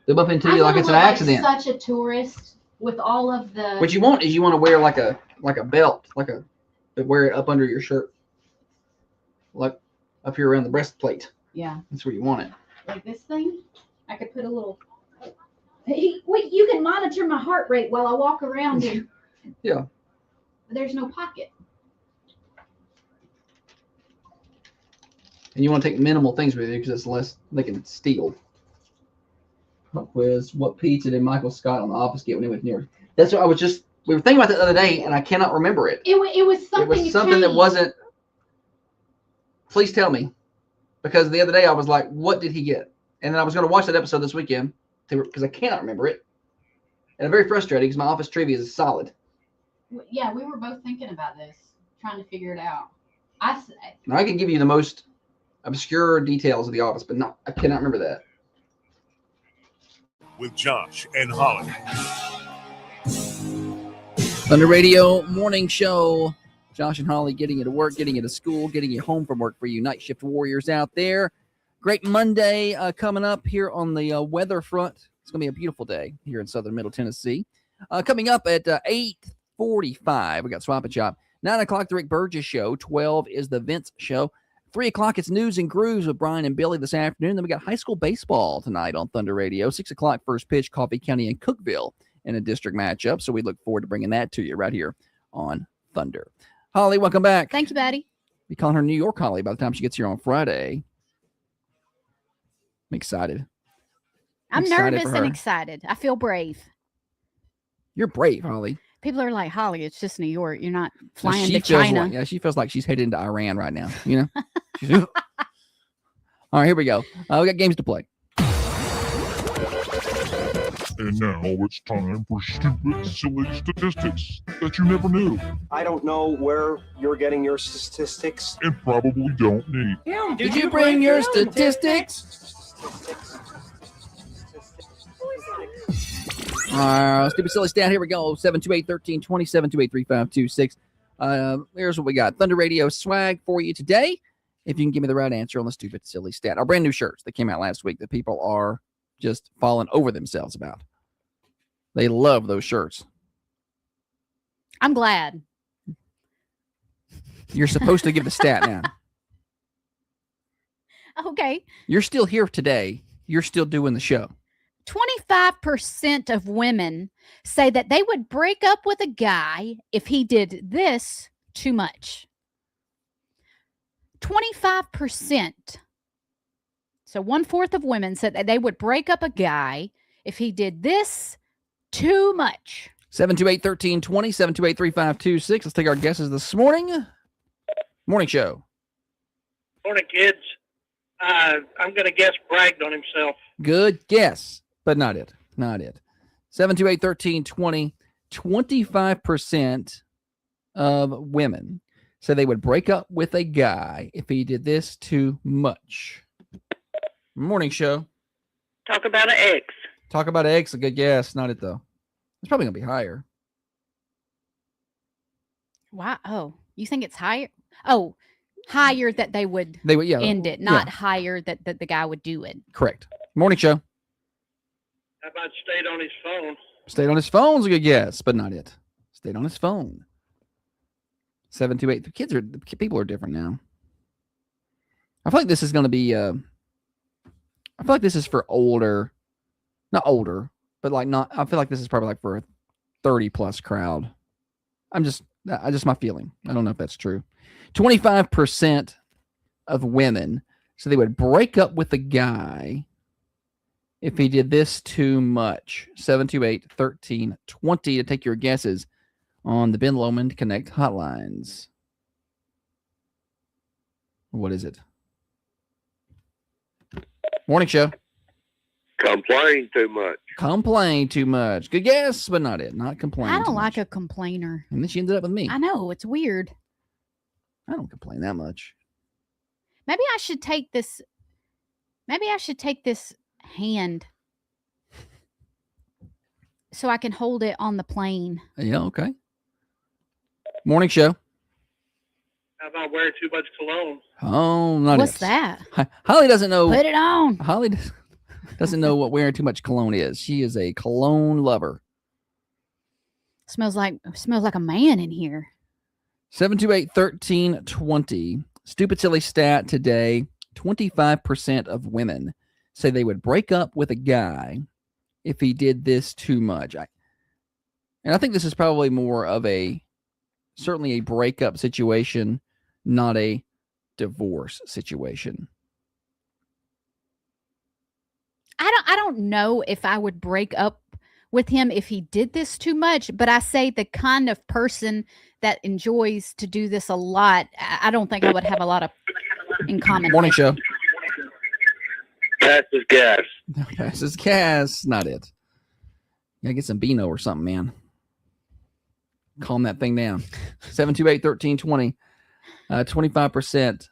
They'll bump into I you like wanna it's an look accident. Like such a tourist with all of the. What you want is you want to wear like a belt, wear it up under your shirt, like up here around the breastplate. Yeah. That's where you want it. Like this thing, I could put a little. Hey, wait, you can monitor my heart rate while I walk around and. Yeah. There's no pocket. And you want to take minimal things with you because it's less they can steal. Pop quiz: what pizza did Michael Scott on The Office get when he went to New York? That's what we were thinking about that the other day, and I cannot remember it. It was something. It was something that wasn't. Please tell me, because the other day I was like, "What did he get?" And then I was going to watch that episode this weekend because I cannot remember it, and I'm very frustrated because my Office trivia is solid. Yeah, we were both thinking about this, trying to figure it out. Now I can give you the most obscure details of The Office, but I cannot remember that. With Josh and Holly. Thunder Radio Morning Show. Josh and Holly getting you to work, getting you to school, getting you home from work for you night shift warriors out there. Great Monday coming up here on the weather front. It's going to be a beautiful day here in southern Middle Tennessee. Coming up at 8:45, we got Swap and Shop. 9 o'clock, the Rick Burgess Show. 12 is the Vince Show. 3 o'clock, it's News and Grooves with Brian and Billy this afternoon. Then we got high school baseball tonight on Thunder Radio. 6 o'clock, first pitch, Coffee County and Cookeville in a district matchup. So we look forward to bringing that to you right here on Thunder. Holly, welcome back. Thank you, buddy. We calling her New York Holly by the time she gets here on Friday. I'm excited. I'm excited nervous for and her. excited. I feel brave. You're brave, Holly. People are like, Holly, it's just New York. You're not So flying she to feels China. Like, she feels like she's headed into Iran right now. You know. All right, here we go. We got games to play. And now it's time for stupid, silly statistics that you never knew I don't know where you're getting your statistics. and probably don't need. Did you bring your statistics? Stupid silly stat. Here we go. 728-1320, 728-3526. Here's what we got. Thunder Radio swag for you today. If you can give me the right answer on the stupid silly stat. Our brand new shirts that came out last week that people are just falling over themselves about. They love those shirts. I'm glad. You're supposed to give the stat now. Okay. You're still here today. You're still doing the show. 25% of women say that they would break up with a guy if he did this too much. 25%. So 1/4 of women said that they would break up a guy if he did this too much. 728-1320, 728-3526. Let's take our guesses this morning. Morning show. Morning, kids. I'm going to guess bragged on himself. Good guess, but not it. Not it. 728-1320, 25% of women say they would break up with a guy if he did this too much. Morning show. Talk about an ex. Talk about eggs. A good guess. Not it, though. It's probably going to be higher. Wow. Oh, you think it's higher? Oh, higher that they would They would, yeah. end it, not higher that the guy would do it. Correct. Morning show. How about stayed on his phone? Stayed on his phone's a good guess, but not it. Stayed on his phone. 728. The people are different now. I feel like this is going to be, I feel like this is for older, not older, but like not, I feel like this is probably like for a 30 plus crowd. I just my feeling. I don't know if that's true. 25% of women, so they would break up with a guy if he did this too much. 728-1320 to take your guesses on the Ben Lomond Connect hotlines. What is it? Morning show. Complain too much. Complain too much. Good guess, but not it. Not complain. I too don't like much. a complainer. And then she ended up with me. I know, it's weird. I don't complain that much. Maybe I should take this. Maybe I should take this hand so I can hold it on the plane. Yeah, okay. Morning show. How about wearing too much cologne? Oh, not What's it. that? Holly doesn't know. Put it on. Holly doesn't know what wearing too much cologne is. She is a cologne lover. Smells like a man in here. 728-1320. Stupid silly stat today. 25% of women say they would break up with a guy if he did this too much. And I think this is probably more of certainly a breakup situation, not a divorce situation. I don't know if I would break up with him if he did this too much, but I say the kind of person that enjoys to do this a lot, I don't think I would have a lot of in common. Morning show. Pass is gas. Pass is gas. Not it. Gotta get some Beano or something, man. Calm that thing down. 728-1320. 25%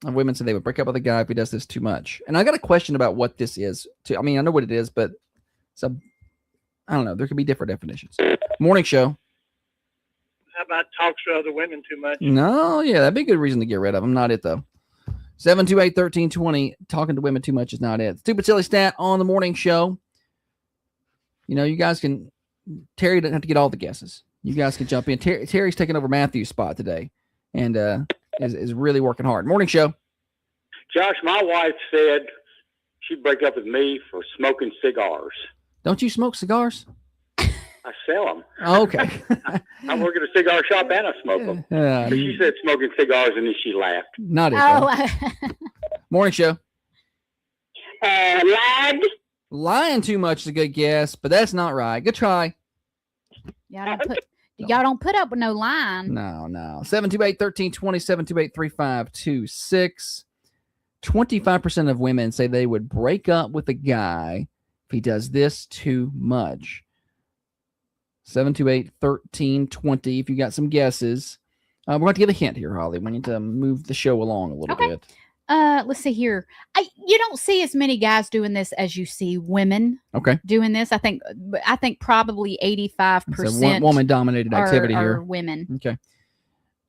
of women say they would break up with a guy if he does this too much. And I got a question about what this is too. I mean, I know what it is, but I don't know. There could be different definitions. Morning show. How about talks to other women too much? No, yeah, that'd be a good reason to get rid of them. Not it though. 728-1320. Talking to women too much is not it. Stupid silly stat on the morning show. you guys can. Terry doesn't have to get all the guesses. You guys can jump in. Terry's taking over Matthew's spot today, and is really working hard. Morning show. Josh, my wife said she'd break up with me for smoking cigars. Don't you smoke cigars? I sell them. Oh, okay. I work at a cigar shop and I smoke them. So she said smoking cigars, and then she laughed. Not it. Oh, Morning show. Lied. Lying too much is a good guess, but that's not right. Good try. y'all don't put up with no line. No. 728-1320, 728-3526. 25% of women say they would break up with a guy if he does this too much. 728-1320. If you got some guesses, we're going to give a hint here, Holly. We need to move the show along a little bit. Let's see here. You don't see as many guys doing this as you see women. Okay. Doing this. I think probably 85% It's a woman-dominated activity here. are women. Okay.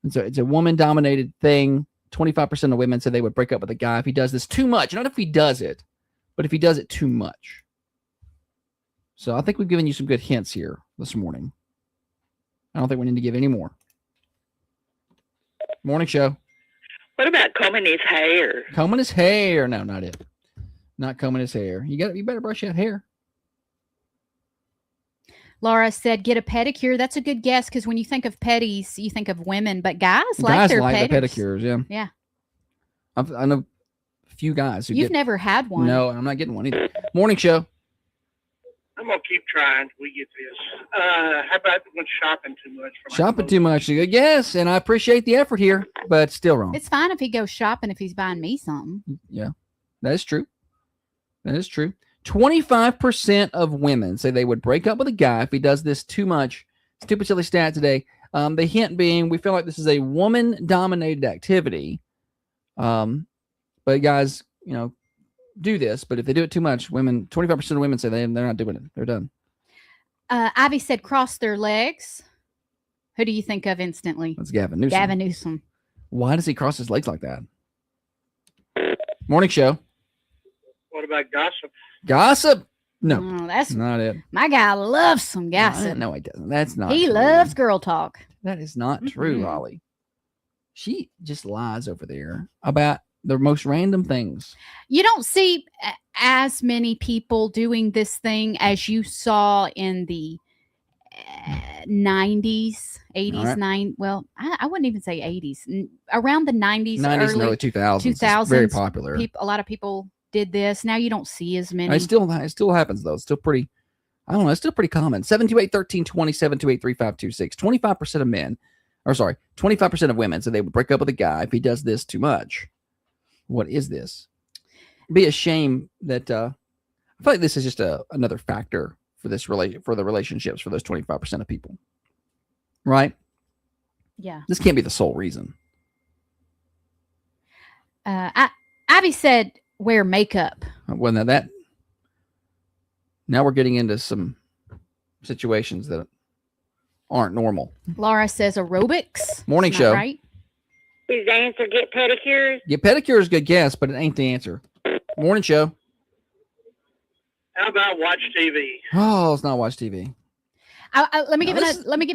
And so it's a woman-dominated thing. 25% of women say they would break up with a guy if he does this too much. Not if he does it, but if he does it too much. So I think we've given you some good hints here this morning. I don't think we need to give any more. Morning show. What about combing his hair? Combing his hair. No, not it. Not combing his hair. You better brush that hair. Laura said, "Get a pedicure." That's a good guess because when you think of pedis, you think of women, but guys like their the pedicures. pedicures. Yeah. I know a few guys who You've never had one. No, I'm not getting one either. Morning show. I'm gonna keep trying till we get this. How about when shopping too much? Shopping too much. Yes, and I appreciate the effort here, but still wrong. It's fine if he goes shopping if he's buying me something. Yeah, that is true. 25% of women say they would break up with a guy if he does this too much. Stupid silly stat today. The hint being we feel like this is a woman-dominated activity. But guys, do this. But if they do it too much, 25% of women say they're not doing it. They're done. Ivy said, "Cross their legs." Who do you think of instantly? That's Gavin Newsom. Gavin Newsom. Why does he cross his legs like that? Morning show. What about gossip? Gossip? No, that's not it. My guy loves some gossip. No, he doesn't. That's not. He true. loves girl talk. That is not true, Holly. She just lies over there about the most random things. You don't see as many people doing this thing as you saw in the 90s, 80s, right. Well, I wouldn't even say 80s. Around the 90s, and early 2000s. It's very popular. A lot of people did this. Now you don't see as many. It still happens, though. It's still pretty, I don't know, it's still pretty common. 728-1320, 728-3526. 25% of women said they would break up with a guy if he does this too much. What is this? It'd be a shame that I feel like this is just another factor for the relationships for those 25% of people. Right? Yeah. This can't be the sole reason. Abby said wear makeup. Well, now we're getting into some situations that aren't normal. Laura says aerobics. Morning show. Right? Is the answer get pedicures? Get pedicure is a good guess, but it ain't the answer. Morning show. How about watch TV? Oh, let's not watch TV. Let me give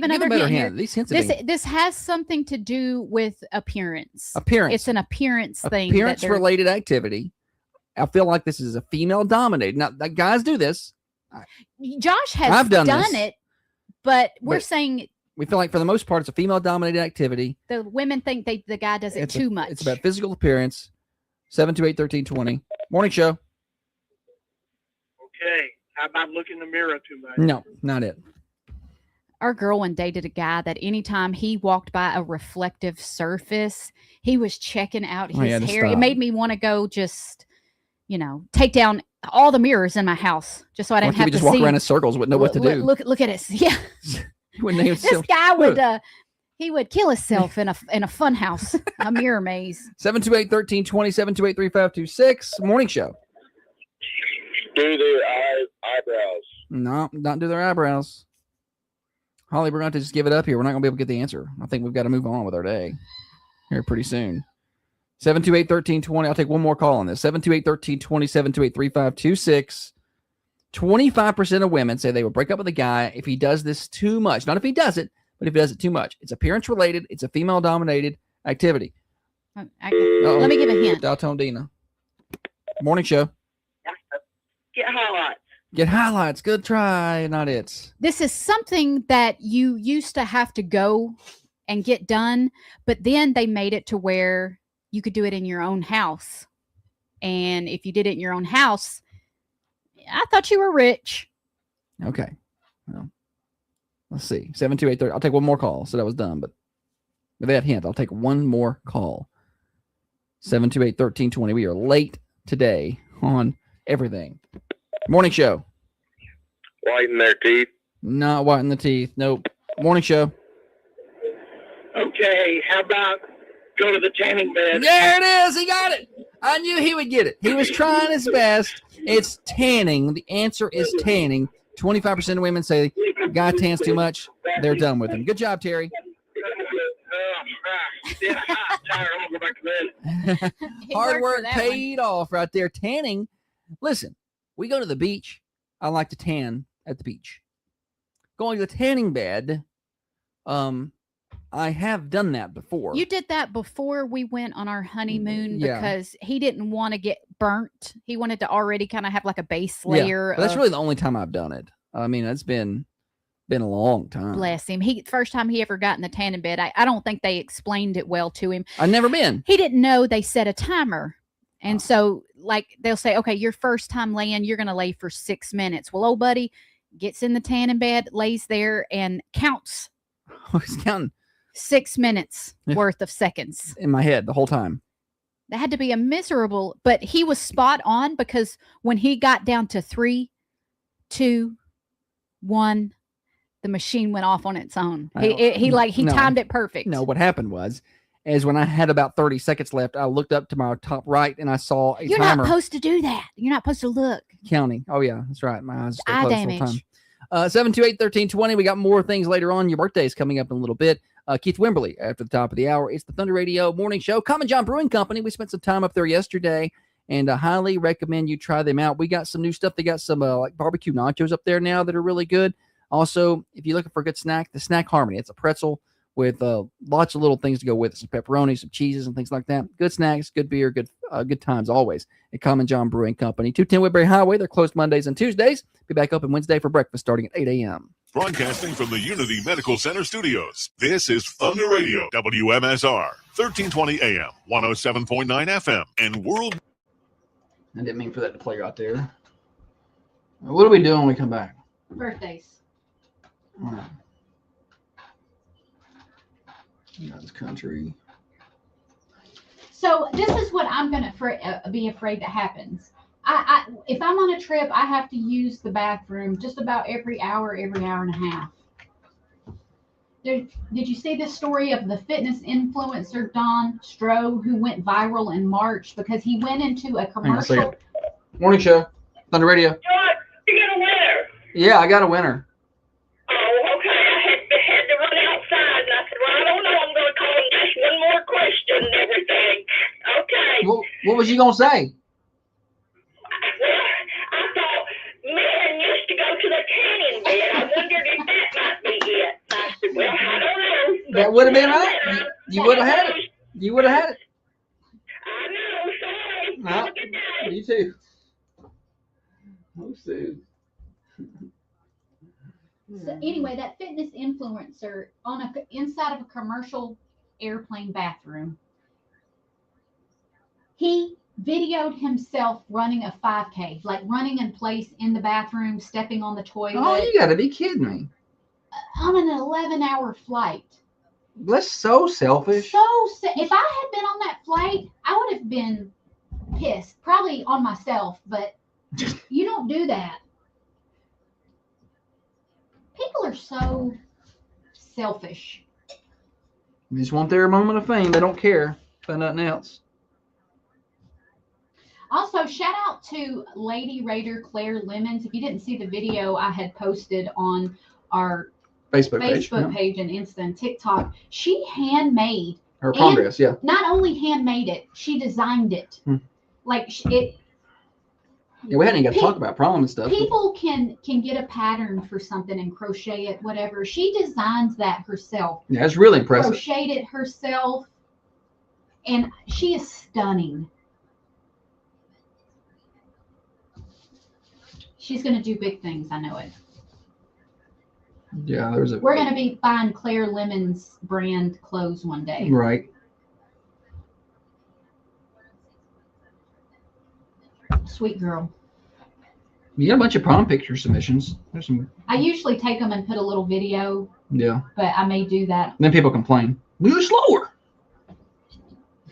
another hint here. These hints this has something to do with appearance. It's an appearance thing. Appearance-related activity. I feel like this is a female-dominated. Now, guys do this. Josh has done it, but we're saying we feel like for the most part it's a female-dominated activity. The women think the guy does it too much. It's about physical appearance. 728-1320. Morning show. Okay. How about looking in the mirror too much? No, not it. Our girl one dated a guy that anytime he walked by a reflective surface, he was checking out his hair. It made me want to go just, take down all the mirrors in my house just so I didn't have to just walk around in circles, wouldn't know what to do. Look at us. Yeah. This guy would kill himself in a fun house, a mirror maze. 728-1320, 728-3526. Morning show. Do their eyebrows. No, not do their eyebrows. Holly, we're going to just give it up here. We're not going to be able to get the answer. I think we've got to move on with our day here pretty soon. 728-1320. I'll take one more call on this. 728-1320, 728-3526. 25% of women say they will break up with a guy if he does this too much. Not if he does it, but if he does it too much. It's appearance related. It's a female dominated activity. Let me give a hint. Dalton Dina. Morning show. Get highlights. Get highlights. Good try. Not it. This is something that you used to have to go and get done, but then they made it to where you could do it in your own house. And if you did it in your own house, I thought you were rich. Okay. Well, let's see. 72830. I'll take one more call. So that was done, but with that hint, I'll take one more call. 728-1320. We are late today on everything. Morning show. Whiten their teeth. Not whiten the teeth. Nope. Morning show. Okay, how about go to the tanning bed? There it is. He got it. I knew he would get it. He was trying his best. It's tanning. The answer is tanning. 25% of women say guy tans too much. They're done with him. Good job, Terry. Yeah, I'm tired. I'm gonna go back to bed. Hard work paid off right there. Tanning. Listen, we go to the beach. I like to tan at the beach. Going to the tanning bed. I have done that before. You did that before we went on our honeymoon Yeah. because he didn't want to get burnt. He wanted to already kind of have like a base layer. But that's really the only time I've done it. I mean, it's been a long time. Bless him. First time he ever got in the tanning bed. I don't think they explained it well to him. I've never been. He didn't know they set a timer. And so like they'll say, okay, your first time laying, you're going to lay for 6 minutes. Well, old buddy gets in the tanning bed, lays there and counts. He's counting 6 minutes worth of seconds in my head the whole time. That had to be a miserable, but he was spot on because when he got down to 3, 2, 1, the machine went off on its own. He timed it perfect. No, what happened was when I had about 30 seconds left, I looked up to my top right and I saw a You're timer. not supposed to do that. You're not supposed to look. Counting. Oh yeah, that's right. My eyes stay Eye closed the whole damage. time. 728-1320. We got more things later on. Your birthday's coming up in a little bit. Keith Wimberly after the top of the hour. It's the Thunder Radio Morning Show. Common John Brewing Company. We spent some time up there yesterday, and I highly recommend you try them out. We got some new stuff. They got some like barbecue nachos up there now that are really good. Also, if you're looking for a good snack, the Snack Harmony. It's a pretzel with lots of little things to go with it. Some pepperoni, some cheeses, and things like that. Good snacks, good beer, good times always at Common John Brewing Company. 210 Woodbury Highway. They're closed Mondays and Tuesdays. Be back open Wednesday for breakfast starting at 8 a.m. Broadcasting from the Unity Medical Center studios, this is Thunder Radio, WMSR, 1320 AM, 107.9 FM, and world. I didn't mean for that to play right there. What are we doing when we come back? Birthdays. All right. God's country. So this is what I'm going to be afraid that happens. If I'm on a trip, I have to use the bathroom just about every hour and a half. Did you see this story of the fitness influencer Don Stroh who went viral in March because he went into a commercial? Morning show, Thunder Radio. You got a winner. Yeah, I got a winner. Oh, okay. I had to run outside, and I said, well, I don't know. I'm going to call him just one more question and everything. Okay. What was you gonna say? Well, I thought men used to go to the tanning bed. I wondered if that might be it. I said, well, I don't know. That would have been right. You would have had it. You would have had it. I know. Sorry. No, Have a good day. you too. Oh, Sue. So anyway, that fitness influencer inside of a commercial airplane bathroom, he videoed himself running a 5K, like running in place in the bathroom, stepping on the toilet. Oh, you got to be kidding me. On an 11-hour flight. That's so selfish. If I had been on that flight, I would have been pissed, probably on myself, but you don't do that. People are so selfish. They just want their moment of fame. They don't care about nothing else. Also, shout out to Lady Raider Claire Lemons. If you didn't see the video I had posted on our Facebook page and Insta and TikTok, she handmade her progress. Yeah. Not only handmade it, she designed it. Like Yeah, we hadn't even got to talk about prom and stuff. People can get a pattern for something and crochet it, whatever. She designs that herself. Yeah, it's really impressive. Crocheted it herself, and she is stunning. She's going to do big things. I know it. Yeah, We're going to be buying Claire Lemon's brand clothes one day. Right. Sweet girl. You got a bunch of prom picture submissions. There's some. I usually take them and put a little video. Yeah. But I may do that. Then people complain. Move slower.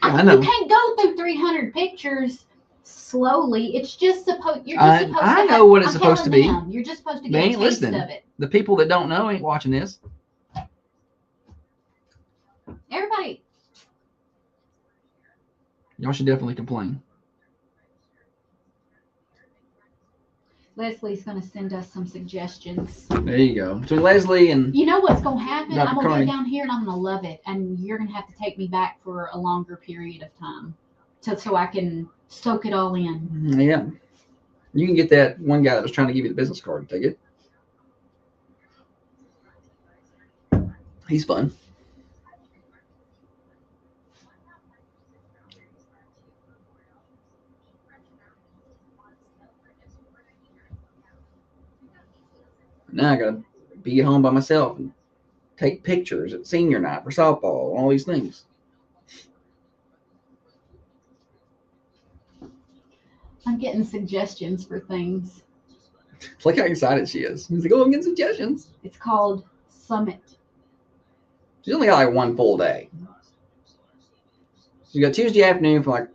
I know. You can't go through 300 pictures slowly. It's just supposed. You're just supposed to. I know what it's supposed to be. You're just supposed to get a taste listening. Of it. The people that don't know ain't watching this. Everybody. Y'all should definitely complain. Leslie's going to send us some suggestions. There you go. Between Leslie and... You know what's going to happen? Dr. I'm going to Carney. go down here and I'm going to love it. And you're going to have to take me back for a longer period of time so I can soak it all in. Yeah. You can get that one guy that was trying to give you the business card and take it. He's fun. Now I gotta be at home by myself and take pictures at senior night for softball and all these things. I'm getting suggestions for things. Look how excited she is. He's like, oh, I'm getting suggestions. It's called Summit. She's only got like one full day. So you got Tuesday afternoon from like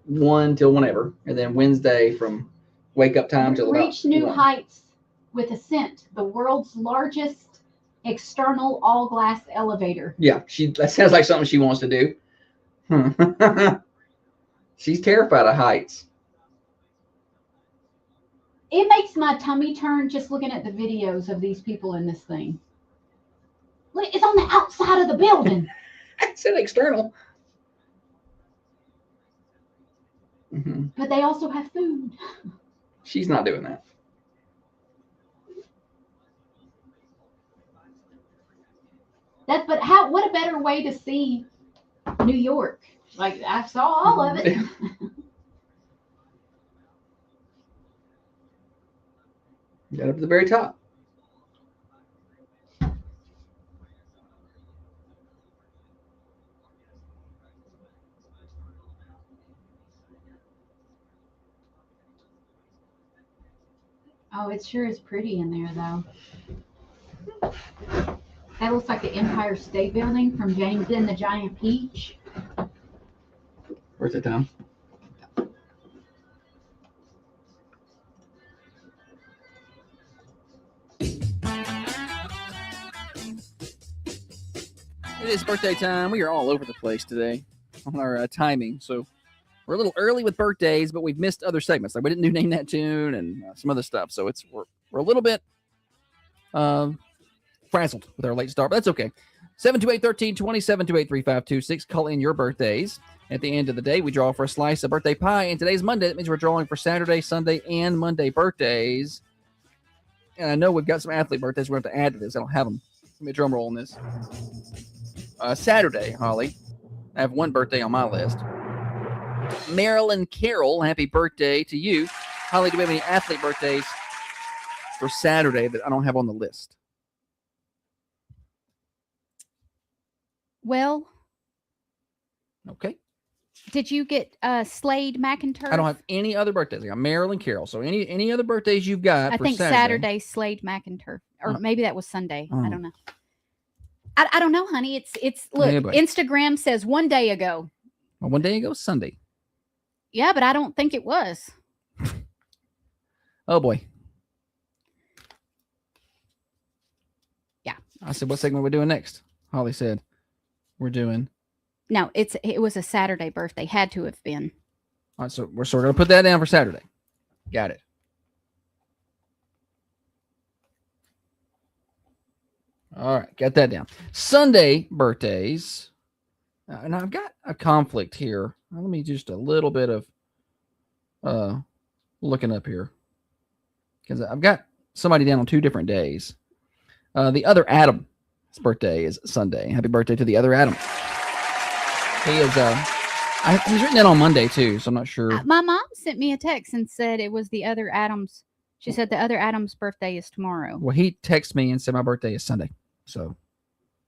1 till whenever, and then Wednesday from wake up time till about Reach new 1. heights with Ascent, the world's largest external all-glass elevator. Yeah, that sounds like something she wants to do. She's terrified of heights. It makes my tummy turn just looking at the videos of these people in this thing. Look, it's on the outside of the building. I said external. But they also have food. She's not doing that. But what a better way to see New York. Like, I saw all of it. Got up to the very top. Oh, it sure is pretty in there, though. That looks like the Empire State Building from James and the Giant Peach. Birthday time. It is birthday time. We are all over the place today on our timing. So we're a little early with birthdays, but we've missed other segments. Like we didn't do Name That Tune and some other stuff. So we're a little bit frazzled with our late start, but that's okay. 728-1320, 728-3526. Call in your birthdays. At the end of the day, we draw for a slice of birthday pie. And today's Monday. That means we're drawing for Saturday, Sunday, and Monday birthdays. And I know we've got some athlete birthdays we're going to have to add to this. I don't have them. Give me a drum roll on this. Saturday, Holly. I have one birthday on my list. Marilyn Carroll, happy birthday to you. Holly, do we have any athlete birthdays for Saturday that I don't have on the list? Well, okay. Did you get Slade McIntyre? I don't have any other birthdays. I got Marilyn Carroll. So any other birthdays you've got? I for think Saturday, Slade McIntyre, or maybe that was Sunday. Oh. I don't know. I don't know, honey. It's look. Yeah, but- Instagram says 1 day ago. Well, 1 day ago, Sunday. Yeah, but I don't think it was. Oh boy. Yeah. I said, what segment are we doing next? Holly said, we're doing. No, it was a Saturday birthday. Had to have been. All right, so we're sort of going to put that down for Saturday. Got it. All right, got that down. Sunday birthdays. And I've got a conflict here. Let me just a little bit of looking up here because I've got somebody down on 2 different days. The other Adam's birthday is Sunday. Happy birthday to the other Adam. He is he's written in on Monday too, so I'm not sure. My mom sent me a text and said it was the other Adams. She said the other Adams' birthday is tomorrow. Well, he texted me and said my birthday is Sunday. So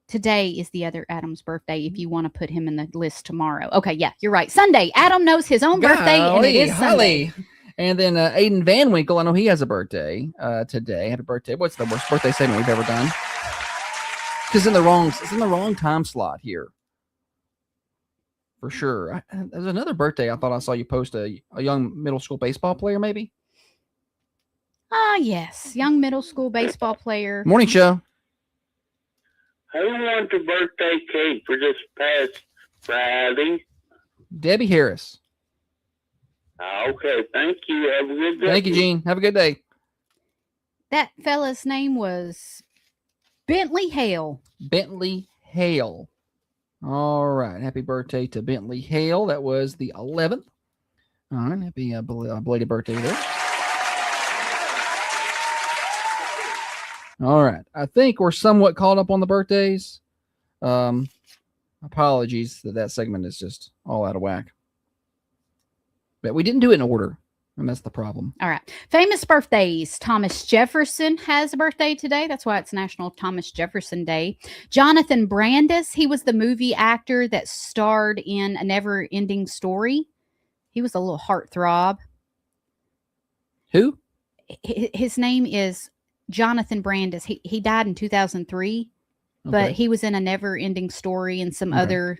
today is the other Adam's birthday if you want to put him in the list tomorrow. Okay, yeah, you're right. Sunday. Adam knows his own birthday, and it is Sunday. And then Aiden Van Winkle, I know he has a birthday today. Happy birthday. What's the worst birthday segment we've ever done? Because it's in the wrong time slot here. For sure. There's another birthday I thought I saw you post a young middle school baseball player, maybe? Yes. Young middle school baseball player. Morning show. Who wants a birthday cake for this past Friday? Debbie Harris. Okay, thank you. Have a good day. Thank you, Gene. Have a good day. That fella's name was Bentley Hale. Bentley Hale. All right. Happy birthday to Bentley Hale. That was the 11th. All right. Happy belated birthday there. All right. I think we're somewhat caught up on the birthdays. Apologies that segment is just all out of whack. But we didn't do it in order, and that's the problem. All right. Famous birthdays. Thomas Jefferson has a birthday today. That's why it's National Thomas Jefferson Day. Jonathan Brandis. He was the movie actor that starred in A Never Ending Story. He was a little heartthrob. Who? His name is Jonathan Brandis. He died in 2003, but he was in A Never Ending Story and some other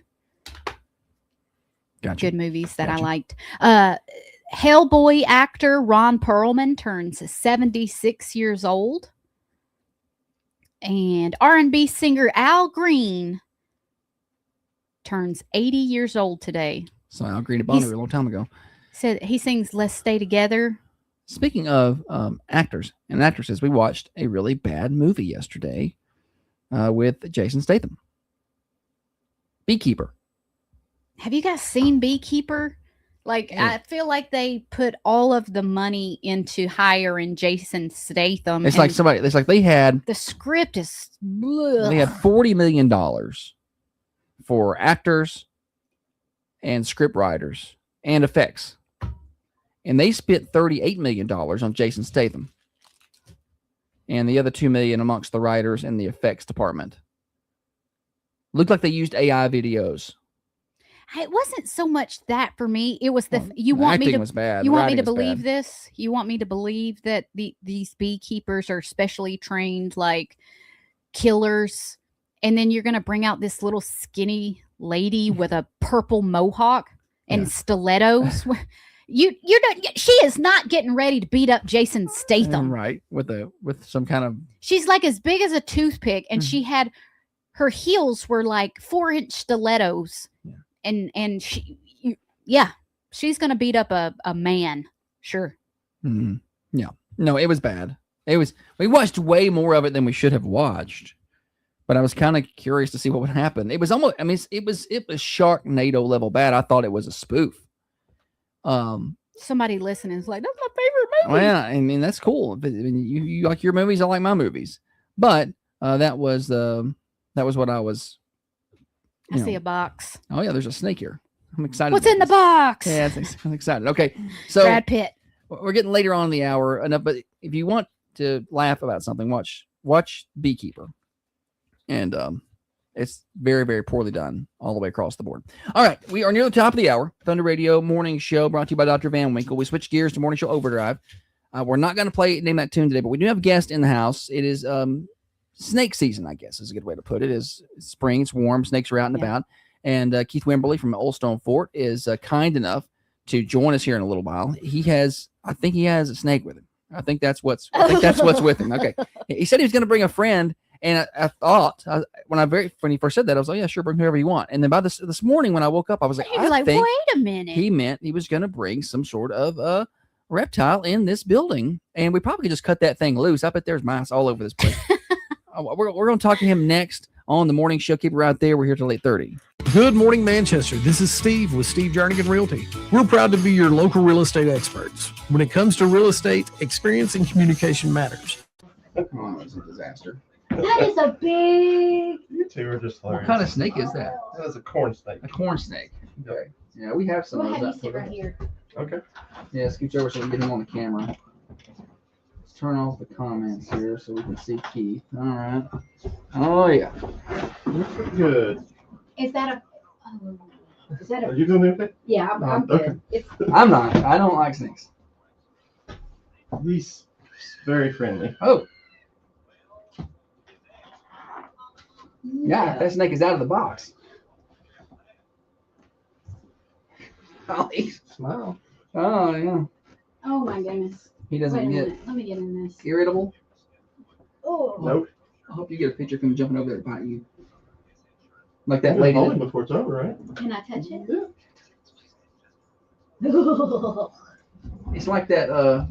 good movies that I liked. Hellboy actor Ron Perlman turns 76 years old. And R&B singer Al Green turns 80 years old today. So Al Green at Bonnaroo a long time ago. Said he sings Let's Stay Together. Speaking of actors and actresses, we watched a really bad movie yesterday with Jason Statham. Beekeeper. Have you guys seen Beekeeper? Like, yeah. I feel like they put all of the money into hiring Jason Statham. It's like they had the script is bleh. They had $40 million for actors and script writers and effects. And they spent $38 million on Jason Statham. And the other $2 million amongst the writers and the effects department. Looked like they used AI videos. It wasn't so much that for me. It was you want me to was bad. You want me to believe this? You want me to believe that these beekeepers are specially trained like killers, and then you're going to bring out this little skinny lady with a purple mohawk and stilettos. You don't. She is not getting ready to beat up Jason Statham, right? With some kind of. She's like as big as a toothpick, and she had her heels were like 4-inch stilettos. Yeah. And she's gonna beat up a man, sure. Mm-hmm. Yeah, no, it was bad. We watched way more of it than we should have watched, but I was kind of curious to see what would happen. It was almost, I mean, it was Sharknado level bad. I thought it was a spoof. Somebody listening is like, that's my favorite movie. Well, I mean, that's cool. I mean, you like your movies, I like my movies, but that was what I was. I see a box. Oh yeah, there's a snake here. I'm excited. What's in the box? Yeah, I'm excited. Okay, so Brad Pitt. We're getting later on in the hour enough, but if you want to laugh about something, watch Beekeeper, and it's very, very poorly done all the way across the board. All right, we are near the top of the hour. Thunder Radio Morning Show brought to you by Dr. Van Winkle. We switch gears to Morning Show Overdrive. We're not going to play Name That Tune today, but we do have a guest in the house. It is snake season, I guess is a good way to put it. It's spring, it's warm, snakes are out and about. And Keith Wimberly from Old Stone Fort is kind enough to join us here in a little while. I think he has a snake with him. I think that's what's with him. Okay. He said he was going to bring a friend, and I thought when he first said that, I was like, yeah, sure, bring whoever you want. And then by this morning when I woke up, I was like, wait a minute. He meant he was going to bring some sort of reptile in this building, and we probably could just cut that thing loose. I bet there's mice all over this place. We're going to talk to him next on the morning show. Keep it right there. We're here till 8:30. Good morning, Manchester. This is Steve with Steve Jernigan Realty. We're proud to be your local real estate experts. When it comes to real estate, experience and communication matters. Oh, it's a disaster. That is a big. You two are just What hilarious. kind of snake is that? That is a corn snake. A corn snake. Okay. Yeah, we have some We'll of have you those. sit right here. Okay. Yeah, scooch over so we can get him on the camera. Let's turn off the comments here so we can see Keith. All right. Oh, yeah. You're pretty good. Is that a? Oh, is that Are a? you doing anything? Yeah, I'm Okay. good. It's, I'm not. I don't like snakes. He's very friendly. Oh. Yeah, that snake is out of the box. Ollie. Smile. Oh, yeah. oh my goodness. He Wait doesn't a get minute. Let me get in this. irritable. Oh. Nope. I hope you get a picture of him jumping over there to bite you. Like that You're lady. holding before it's over, right? Can I touch it? Yeah. It's like that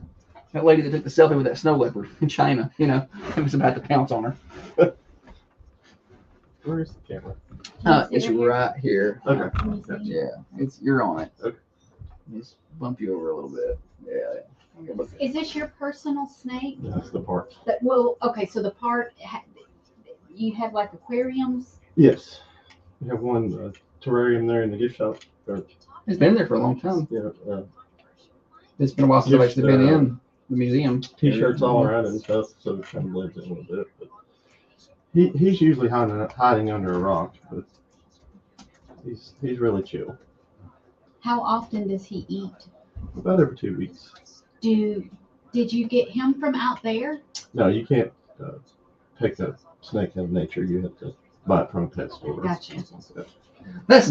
that lady that took the selfie with that snow leopard in China, you know, it was about to pounce on her. Where's the camera? It's right here. Okay. Can you see? Yeah, you're on it. Okay. Just bump you over a little bit. Yeah. Okay, look. Is this your personal snake? That's the part. That, well, okay, so the part you have like aquariums. Yes. We have one terrarium there in the gift shop. It's been there for a long time. Yeah. It's been a while since I've Just, actually been in the museum. T-shirts all around it and stuff, so it kind of blends in a little bit. But he's usually hiding under a rock, but he's really chill. How often does he eat? About every 2 weeks. Did you get him from out there? No, you can't take a snake out of nature. You have to buy it from a pet store. Gotcha. That's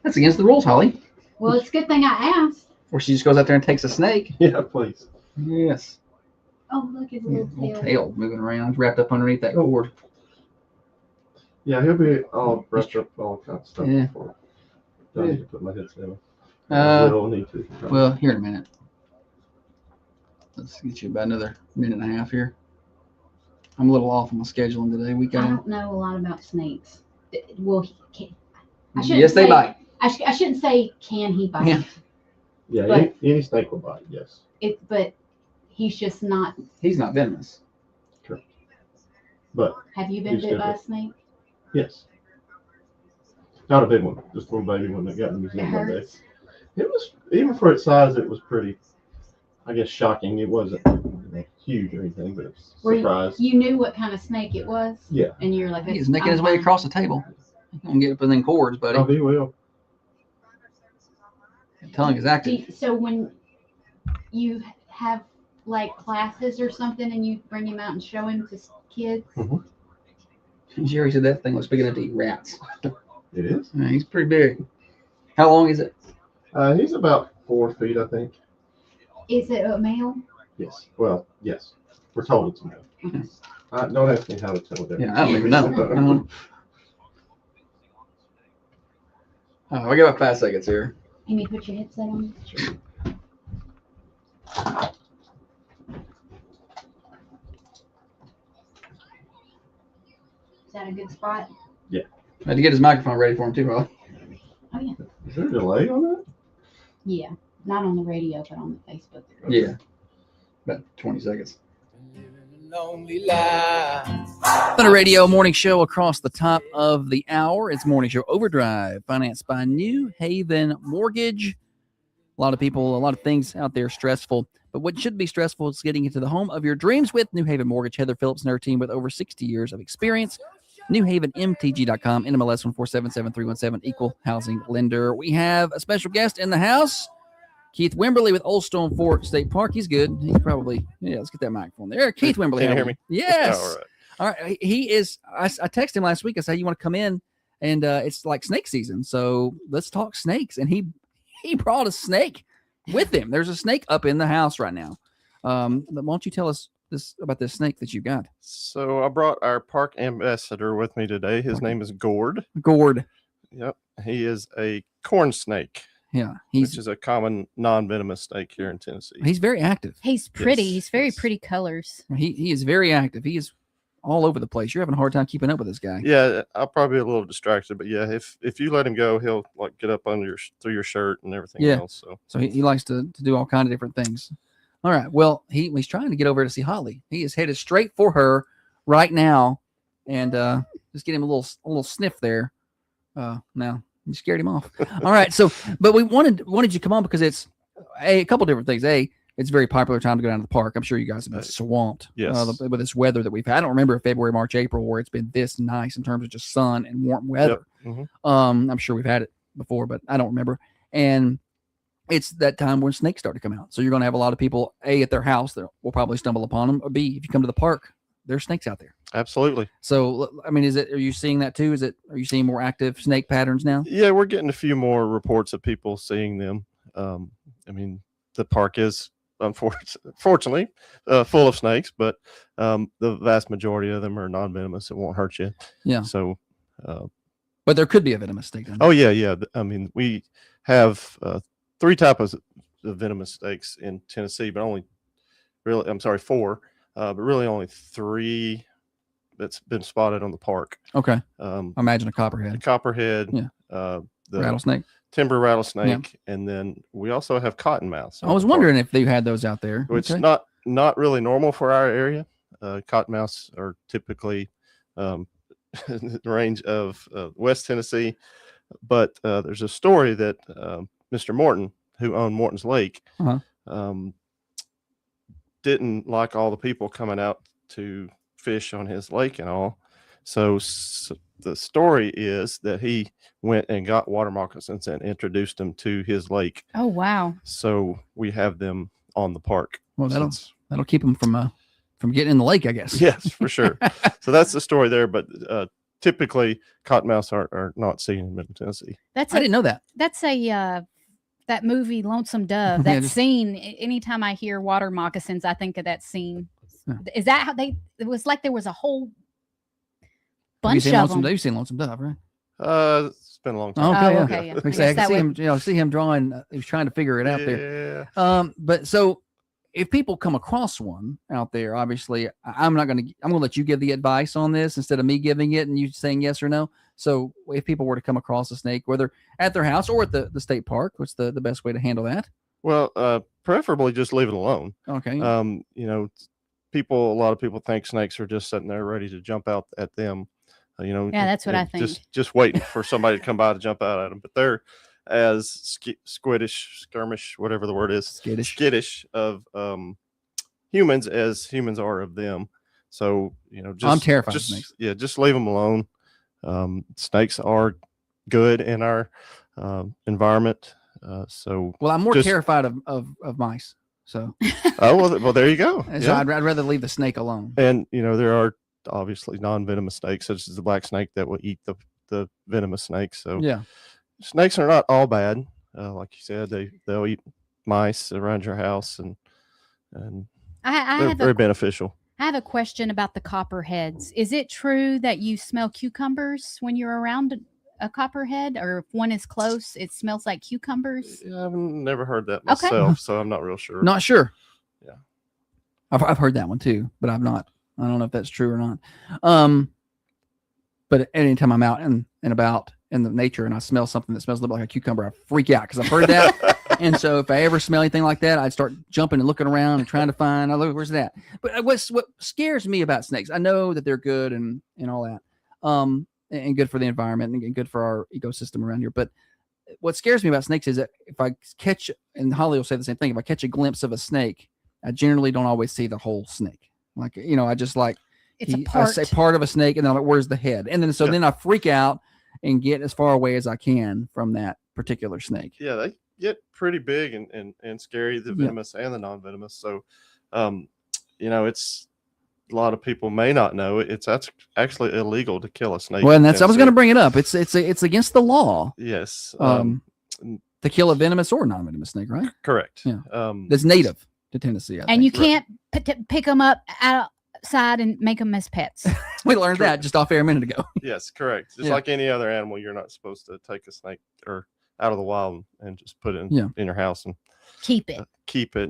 that's against the rules, Holly. Well, it's a good thing I asked. Or she just goes out there and takes a snake. Yeah, please. Yes. Oh, look at the Yeah, little little tail. tail moving around, wrapped up underneath that cord. Yeah, he'll be all brushed up, all kinds of stuff. Yeah. Before. I need to put my headset on. Uh, Will need to. Well, here in a minute. Let's get you about another minute and a half here. I'm a little off on my scheduling today. We I got don't know a lot about snakes. Well, he can. I shouldn't yes, they say- bite. I shouldn't say can he bite. Yeah. Yeah, But- any snake will bite. Yes. But he's just not. He's not venomous. But Have you been He's bit by a different. snake? yes. Not a big one, just a little baby one that got in the museum It one day. hurts. It was, even for its size, it was pretty, I guess, shocking. It wasn't huge or anything, but it was a Were surprise. you knew what kind of snake it was? Yeah. And you're like, He's making his way across the table. He's gonna get up within cords, buddy. Oh, he will. Tongue is active. So when you have like classes or something and you bring him out and show him to kids, Jerry said that thing was big enough to eat rats. It is. Yeah, he's pretty big. How long is it? He's about 4 feet, I think. is it a male? Yes. Well, yes. We're told it's a male. Don't ask me how to tell that. Yeah, I don't even know. I got about 5 seconds here. Can you put your headset on? Is that a good spot? Yeah. I had to get his microphone ready for him too, Rob. Oh yeah. Is there a delay on that? Yeah. Not on the radio, but on the Facebook. Yeah. About 20 seconds. Lonely life. Thunder Radio morning show across the top of the hour. It's Morning Show Overdrive, financed by New Haven Mortgage. A lot of people, a lot of things out there stressful, but what should be stressful is getting into the home of your dreams with New Haven Mortgage. Heather Phillips and her team with over 60 years of experience. NewHavenMTG.com, NMLS 1477317, equal housing lender. We have a special guest in the house, Keith Wimberly with Old Stone Fort State Park. He's good. He's probably, let's get that microphone there. Keith Wimberly. Can you hear me? Yes. All right. All right. He is, I texted him last week. I said, you want to come in? And it's like snake season. So let's talk snakes. And he brought a snake with him. There's a snake up in the house right now. Why don't you tell us about this snake that you got? So I brought our park ambassador with me today. His name is Gord. Gord. Yep. He is a corn snake. Yeah. Which is a common non-venomous snake here in Tennessee. He's very active. He's pretty. Yes, He's very pretty colors. He is very active. He is all over the place. You're having a hard time keeping up with this guy. Yeah, I'll probably be a little distracted, but yeah, if you let him go, he'll like get up under through your shirt and everything else. So he likes to do all kind of different things. All right. Well, he's trying to get over to see Holly. He is headed straight for her right now, and just get him a little sniff there. Now you scared him off. All right. So, but we wanted you to come on because it's a couple different things. It's a very popular time to go down to the park. I'm sure you guys have been swamped with this weather that we've had. I don't remember February, March, April where it's been this nice in terms of just sun and warm weather. Yep. Mm-hmm. I'm sure we've had it before, but I don't remember. And it's that time when snakes start to come out. So you're going to have a lot of people, A, at their house that will probably stumble upon them, or B, if you come to the park, there's snakes out there. Absolutely. So, I mean, are you seeing that too? Are you seeing more active snake patterns now? Yeah, we're getting a few more reports of people seeing them. I mean, the park is unfortunately full of snakes, but the vast majority of them are non-venomous. It won't hurt you. Yeah. So, but there could be a venomous snake. Oh yeah. I mean, we have 3 types of venomous snakes in Tennessee, but four, but really only 3 that's been spotted on the park. Okay. Imagine a copperhead. The copperhead. Yeah. The rattlesnake. Timber rattlesnake, and then we also have cottonmouths. I was wondering if they had those out there. Which not really normal for our area. Cottonmouths are typically in the range of West Tennessee, but there's a story that Mr. Morton, who owned Morton's Lake, didn't like all the people coming out to fish on his lake and all. So the story is that he went and got water moccasins and introduced them to his lake. Oh, wow. So we have them on the park. Well, that'll keep them from getting in the lake, I guess. Yes, for sure. So that's the story there. But typically, cottonmouths are not seen in Middle Tennessee. I didn't know that. That's that movie Lonesome Dove. That scene. Anytime I hear water moccasins, I think of that scene. Yeah. Is that how it was like there was a whole bunch of them? You've seen Lonesome Dove, right? It's been a long time. Okay, yeah. I can see him drawing. He was trying to figure it out there. But so if people come across one out there, obviously I'm going to let you give the advice on this instead of me giving it and you saying yes or no. So if people were to come across a snake, whether at their house or at the state park, what's the best way to handle that? Well, preferably just leave it alone. Okay. A lot of people think snakes are just sitting there ready to jump out at them. Yeah, that's what I think. Just waiting for somebody to come by to jump out at them. But they're as skirmish, whatever the word is, skittish of humans as humans are of them. So, I'm terrified of snakes. Yeah, just leave them alone. Snakes are good in our environment. Well, I'm more terrified of mice. So, well, there you go. So yeah. I'd rather leave the snake alone. And there are obviously non-venomous snakes, such as the black snake, that will eat the venomous snakes. So yeah, snakes are not all bad. Like you said, they'll eat mice around your house, and they're very beneficial. I have a question about the copperheads. Is it true that you smell cucumbers when you're around a copperhead, or if one is close, it smells like cucumbers? I've never heard that myself, so I'm not real sure. Not sure. Yeah, I've heard that one too, but I've not. I don't know if that's true or not. But anytime I'm out and about in the nature and I smell something that smells a little like a cucumber, I freak out because I've heard that. And so if I ever smell anything like that, I'd start jumping and looking around and trying to find, where's that? But what scares me about snakes, I know that they're good and all that, and good for the environment and good for our ecosystem around here. But what scares me about snakes is that if I catch, and Holly will say the same thing, if I catch a glimpse of a snake, I generally don't always see the whole snake. Like, I just like, I say part of a snake and then I'm like, where's the head? And then, then I freak out and get as far away as I can from that particular snake. Yeah. They get pretty big and scary, the venomous and the non-venomous. So, it's a lot of people may not know that's actually illegal to kill a snake. Well, and I was going to bring it up. It's against the law. Yes. To kill a venomous or non-venomous snake, right? Correct. Yeah. That's native to Tennessee. And you can't pick them up outside and make them as pets. We learned that just off air a minute ago. Yes, correct. Just like any other animal, you're not supposed to take a snake or out of the wild and just put it in your house and keep it.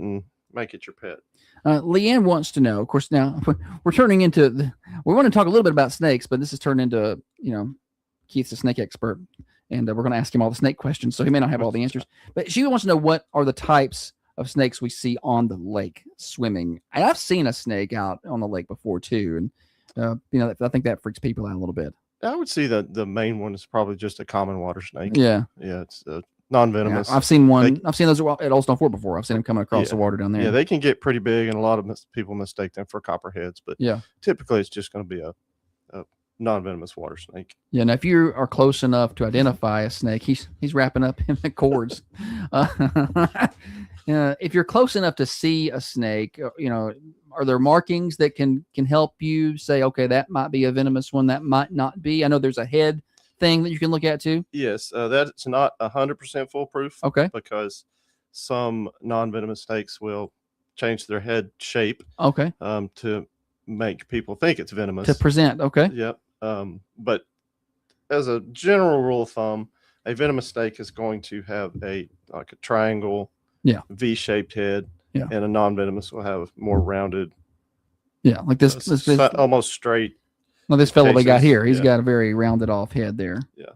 And make it your pet. Leanne wants to know, of course, now we're turning into, we want to talk a little bit about snakes, but this has turned into, Keith's a snake expert, and we're going to ask him all the snake questions, so he may not have all the answers. But she wants to know, what are the types of snakes we see on the lake swimming? And I've seen a snake out on the lake before too, and I think that freaks people out a little bit. I would see that the main one is probably just a common water snake. Yeah, it's non-venomous. Yeah, I've seen one. I've seen those at Old Stone Fort before. I've seen them coming across the water down there. Yeah, they can get pretty big, and a lot of people mistake them for copperheads. But typically it's just going to be a non-venomous water snake. Yeah. Now, if you are close enough to identify a snake, he's wrapping up in the cords. If you're close enough to see a snake, are there markings that can help you say, okay, that might be a venomous one, that might not be? I know there's a head thing that you can look at too. Yes, that's not 100% foolproof. Okay. Because some non-venomous snakes will change their head shape. Okay. To make people think it's venomous. To present. Okay. Yep. But as a general rule of thumb, a venomous snake is going to have a triangle, V-shaped head, and a non-venomous will have more rounded. Yeah, like this almost straight. Well, this fellow they got here, he's got a very rounded off head there. Yeah.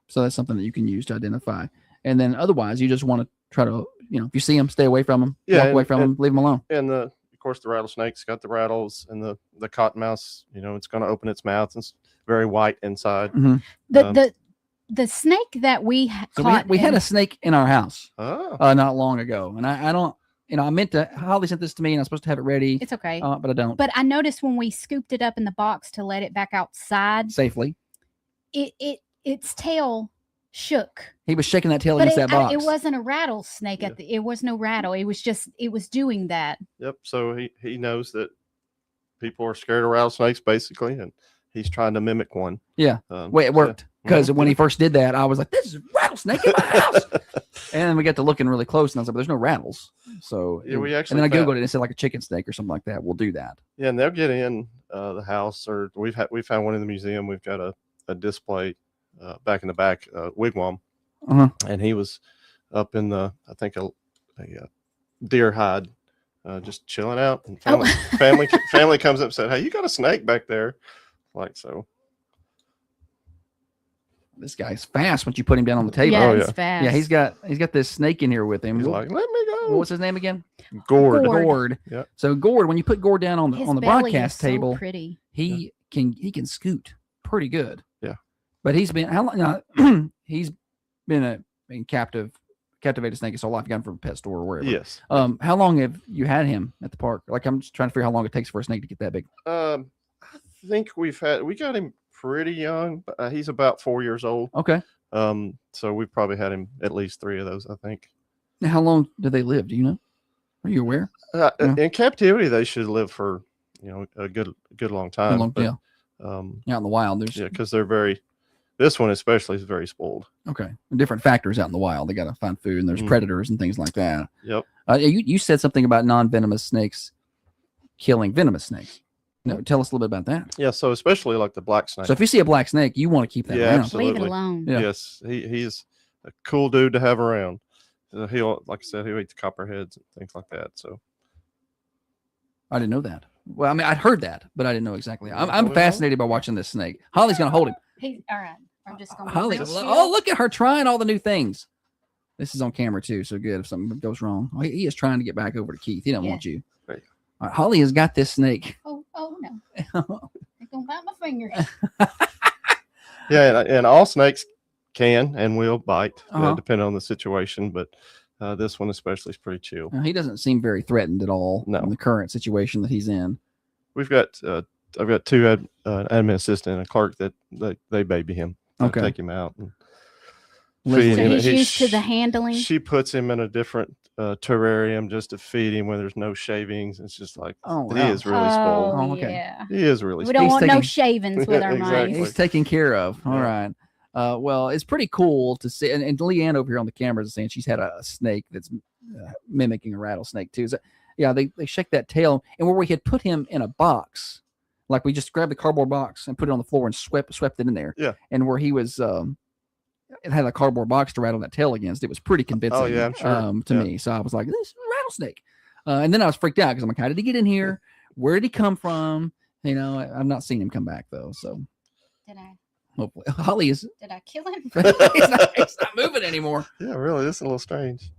So that's something that you can use to identify. And then otherwise, you just want to try to, if you see them, stay away from them. Walk away from them, leave them alone. And of course, the rattlesnake's got the rattles, and the cottonmouth, it's going to open its mouth. It's very white inside. Mm-hmm. The snake that we caught. We had a snake in our house not long ago, and I don't. I meant to. Holly sent this to me, and I'm supposed to have it ready. It's okay, but I don't. But I noticed when we scooped it up in the box to let it back outside safely, its tail shook. He was shaking that tail against that box. It wasn't a rattlesnake. It was no rattle. It was just doing that. Yep. So he knows that people are scared of rattlesnakes, basically, and he's trying to mimic one. Yeah. It worked. Because when he first did that, I was like, "This is a rattlesnake in my house," and we got to looking really close, and I was like, "There's no rattles." So we actually. And then I googled it and it said like a chicken snake or something like that. We'll do that. Yeah, and they'll get in the house, or we found one in the museum. We've got a display back in the back wigwam, and he was up in the a deer hide, just chilling out. And family comes up and said, "Hey, you got a snake back there?" Like so. This guy's fast once you put him down on the table. Yeah, he's fast. Yeah, he's got this snake in here with him. He's like, "Let me go." What's his name again? Gord. Yeah. So Gord, when you put Gord down on the broadcast table, pretty. He can scoot pretty good. Yeah. But he's been how long? He's been captivated snake his whole life. Got him from a pet store or wherever. Yes. How long have you had him at the park? Like, I'm just trying to figure out how long it takes for a snake to get that big. I think we got him pretty young. He's about 4 years old. Okay. So we've probably had him at least 3 of those, I think. Now, how long do they live? Do you know? Are you aware? In captivity, they should live for a good long time. Out in the wild, because they're this one especially is very spoiled. Okay, different factors out in the wild. They got to find food, and there's predators and things like that. Yep. You said something about non-venomous snakes killing venomous snakes. No, tell us a little bit about that. Yeah, so especially like the black snake. So if you see a black snake, you want to keep that around. Absolutely. Leave it alone. Yeah. Yes, he's a cool dude to have around. He'll, like I said, he'll eat the copperheads and things like that. So I didn't know that. Well, I mean, I'd heard that, but I didn't know exactly. I'm fascinated by watching this snake. Holly's gonna hold him. He's all right. I'm just gonna. Holly, look at her trying all the new things. This is on camera too, so good if something goes wrong. Oh, he is trying to get back over to Keith. He don't want you. Right. All right, Holly has got this snake. Oh no! They're gonna bite my fingers. Yeah, and all snakes can and will bite, depending on the situation. But this one especially is pretty chill. Now, he doesn't seem very threatened at all in the current situation that he's in. We've got I've got 2 admin assistant and a clerk that they baby him. Okay. Take him out. And feed him. He's used to the handling. She puts him in a different terrarium just to feed him when there's no shavings. It's just like he is really spoiled. Oh, okay. Yeah. He is really spoiled. We don't want no shavings with our exactly. mice. He's taken care of. All right. Well, it's pretty cool to see. And Leanne over here on the camera is saying she's had a snake that's mimicking a rattlesnake too. So, yeah, they shake that tail. And where we had put him in a box, like we just grabbed the cardboard box and put it on the floor and swept it in there. Yeah. And where he was, it had a cardboard box to rattle that tail against. It was pretty convincing. Oh, yeah, I'm sure. To me. So I was like, this is a rattlesnake. And then I was freaked out because I'm like, how did he get in here? Where did he come from? You know, I've not seen him come back though. So Did I? hopefully, Holly is. Did I kill him? He's not moving anymore. Yeah, really, this is a little strange.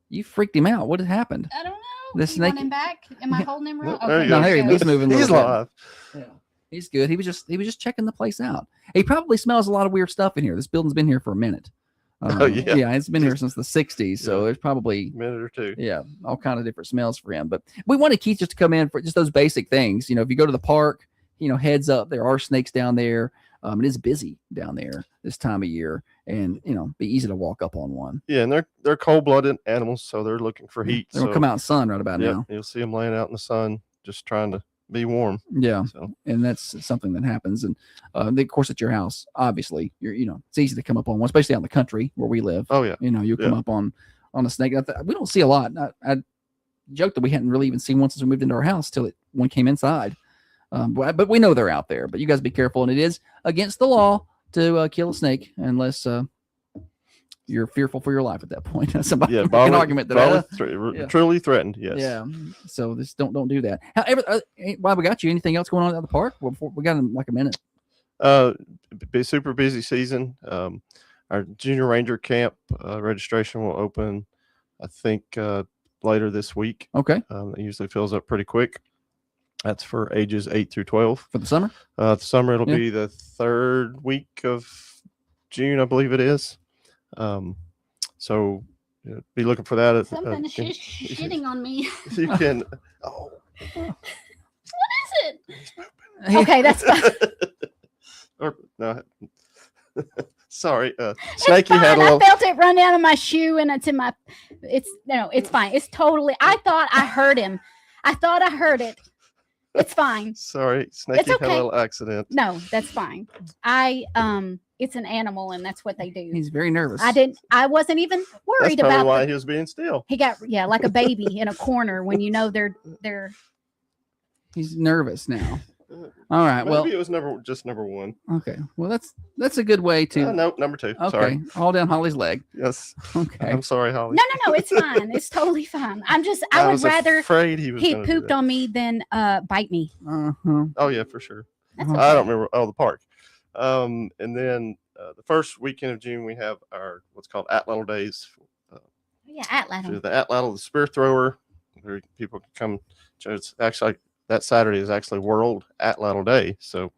You freaked him out. What had happened? I don't know. The You snake. want him back? Am I holding him right? There Okay, you go. No, here he is moving. a He's little bit. live. Yeah, he's good. He was just checking the place out. He probably smells a lot of weird stuff in here. This building's been here for a minute. Oh, yeah. Yeah, it's been here since the 60s. So there's probably A minute or two. yeah, all kind of different smells for him. But we wanted Keith just to come in for just those basic things. You know, if you go to the park, you know, heads up, there are snakes down there. It is busy down there this time of year, and you know, be easy to walk up on one. Yeah, and they're cold-blooded animals, so they're looking for heat. They're gonna come out in the sun right about Yep, now. you'll see them laying out in the sun, just trying to be warm. Yeah, So and that's something that happens. And of course, at your house, obviously, you know, it's easy to come up on one, especially out in the country where we live. oh yeah, You know, you come Yeah. up on a snake. We don't see a lot. I joked that we hadn't really even seen one since we moved into our house till one came inside. But we know they're out there. But you guys be careful, and it is against the law to kill a snake unless you're fearful for your life at that point. Somebody yeah. can make an argument that yeah. truly threatened. Yes. yeah. So this don't do that. However, while we got you, anything else going on at the park? Well, we got in like a minute. Be super busy season. Our junior ranger camp registration will open, I think, later this week. Okay, It usually fills up pretty quick. That's for ages 8 through 12. for the summer. The summer it'll Yeah. be the third week of June, I believe it is. So be looking for that. Something is shitting on me. You can. Oh, What is it? Okay, that's fine. or, no. Sorry, It's Snakey had a fine. I little. felt it run down in my shoe, and it's in my. It's fine. It's totally. I thought I heard him. I thought I heard it. It's fine. Sorry, Snakey had a okay. little accident. No, that's fine. It's an animal, and that's what they do. He's very nervous. I wasn't even That's worried probably about. why he was being still. He got like a baby in a corner when you know they're. He's nervous now. All right. Well, Maybe it was just number one. okay. Well, that's a good way to. Nope, number two. Okay, Sorry. all down Holly's leg. Yes. Okay. I'm sorry, Holly. No, it's fine. It's totally fine. I would was rather afraid he was he gonna do pooped that. on me than bite me. Uh-huh. Oh yeah, for sure. That's Uh-huh. I don't remember. Oh, the park. And then the first weekend of June we have our what's called Atlatl Days. Yeah, Atlatl. The Atlatl, the spear thrower, where people can come. It's actually that Saturday is actually World Atlatl Day. So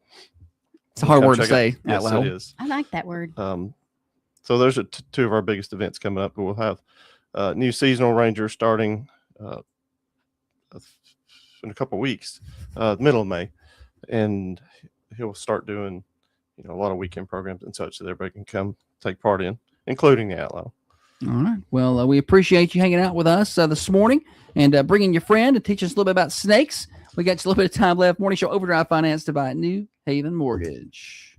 It's a hard come word to check it out. say. Yes, Atlatl. it is. I like that word. So those are two of our biggest events coming up. We'll have new seasonal ranger starting in a couple of weeks, middle of May, and he'll start doing a lot of weekend programs and such that everybody can come take part in, including the Atlatl. All right. Well, we appreciate you hanging out with us this morning and bringing your friend and teaching us a little bit about snakes. We got just a little bit of time left. Morning Show Overdrive financed by New Haven Mortgage.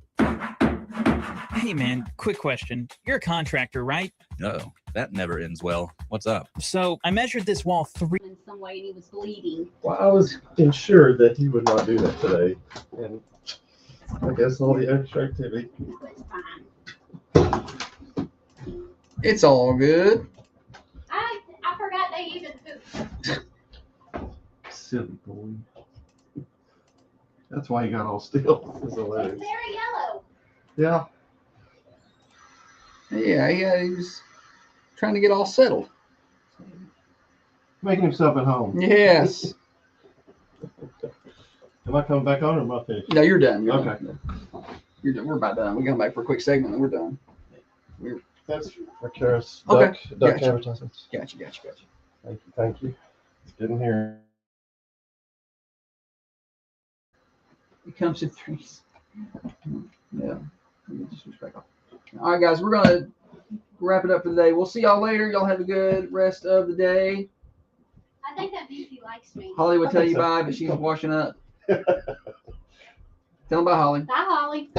Hey, man, quick question. You're a contractor, right? No, that never ends well. What's up? So I measured this wall In some way, and he was bleeding. Well, I was ensured that he would not do that today, and I guess all the extra activity. It's all good. I forgot they even pooped. Silly boy. That's why he got all still. It's hilarious. It's very yellow. Yeah. Yeah, he was trying to get all settled. Making himself at home. Yes. Am I coming back on or am I finished? No, you're done. You're Okay. done. You're done. We're about done. We come back for a quick segment and we're done. That's for Karis. Okay. Duck Gotcha. advertisements. Gotcha. Thank you. It's good in here. It comes in threes. Yeah. Let me just switch back off. All right, guys, we're going to wrap it up for the day. We'll see y'all later. Y'all have a good rest of the day. I think that means he likes me. Holly would tell you bye, but she's washing up. Tell them bye, Holly. Bye, Holly.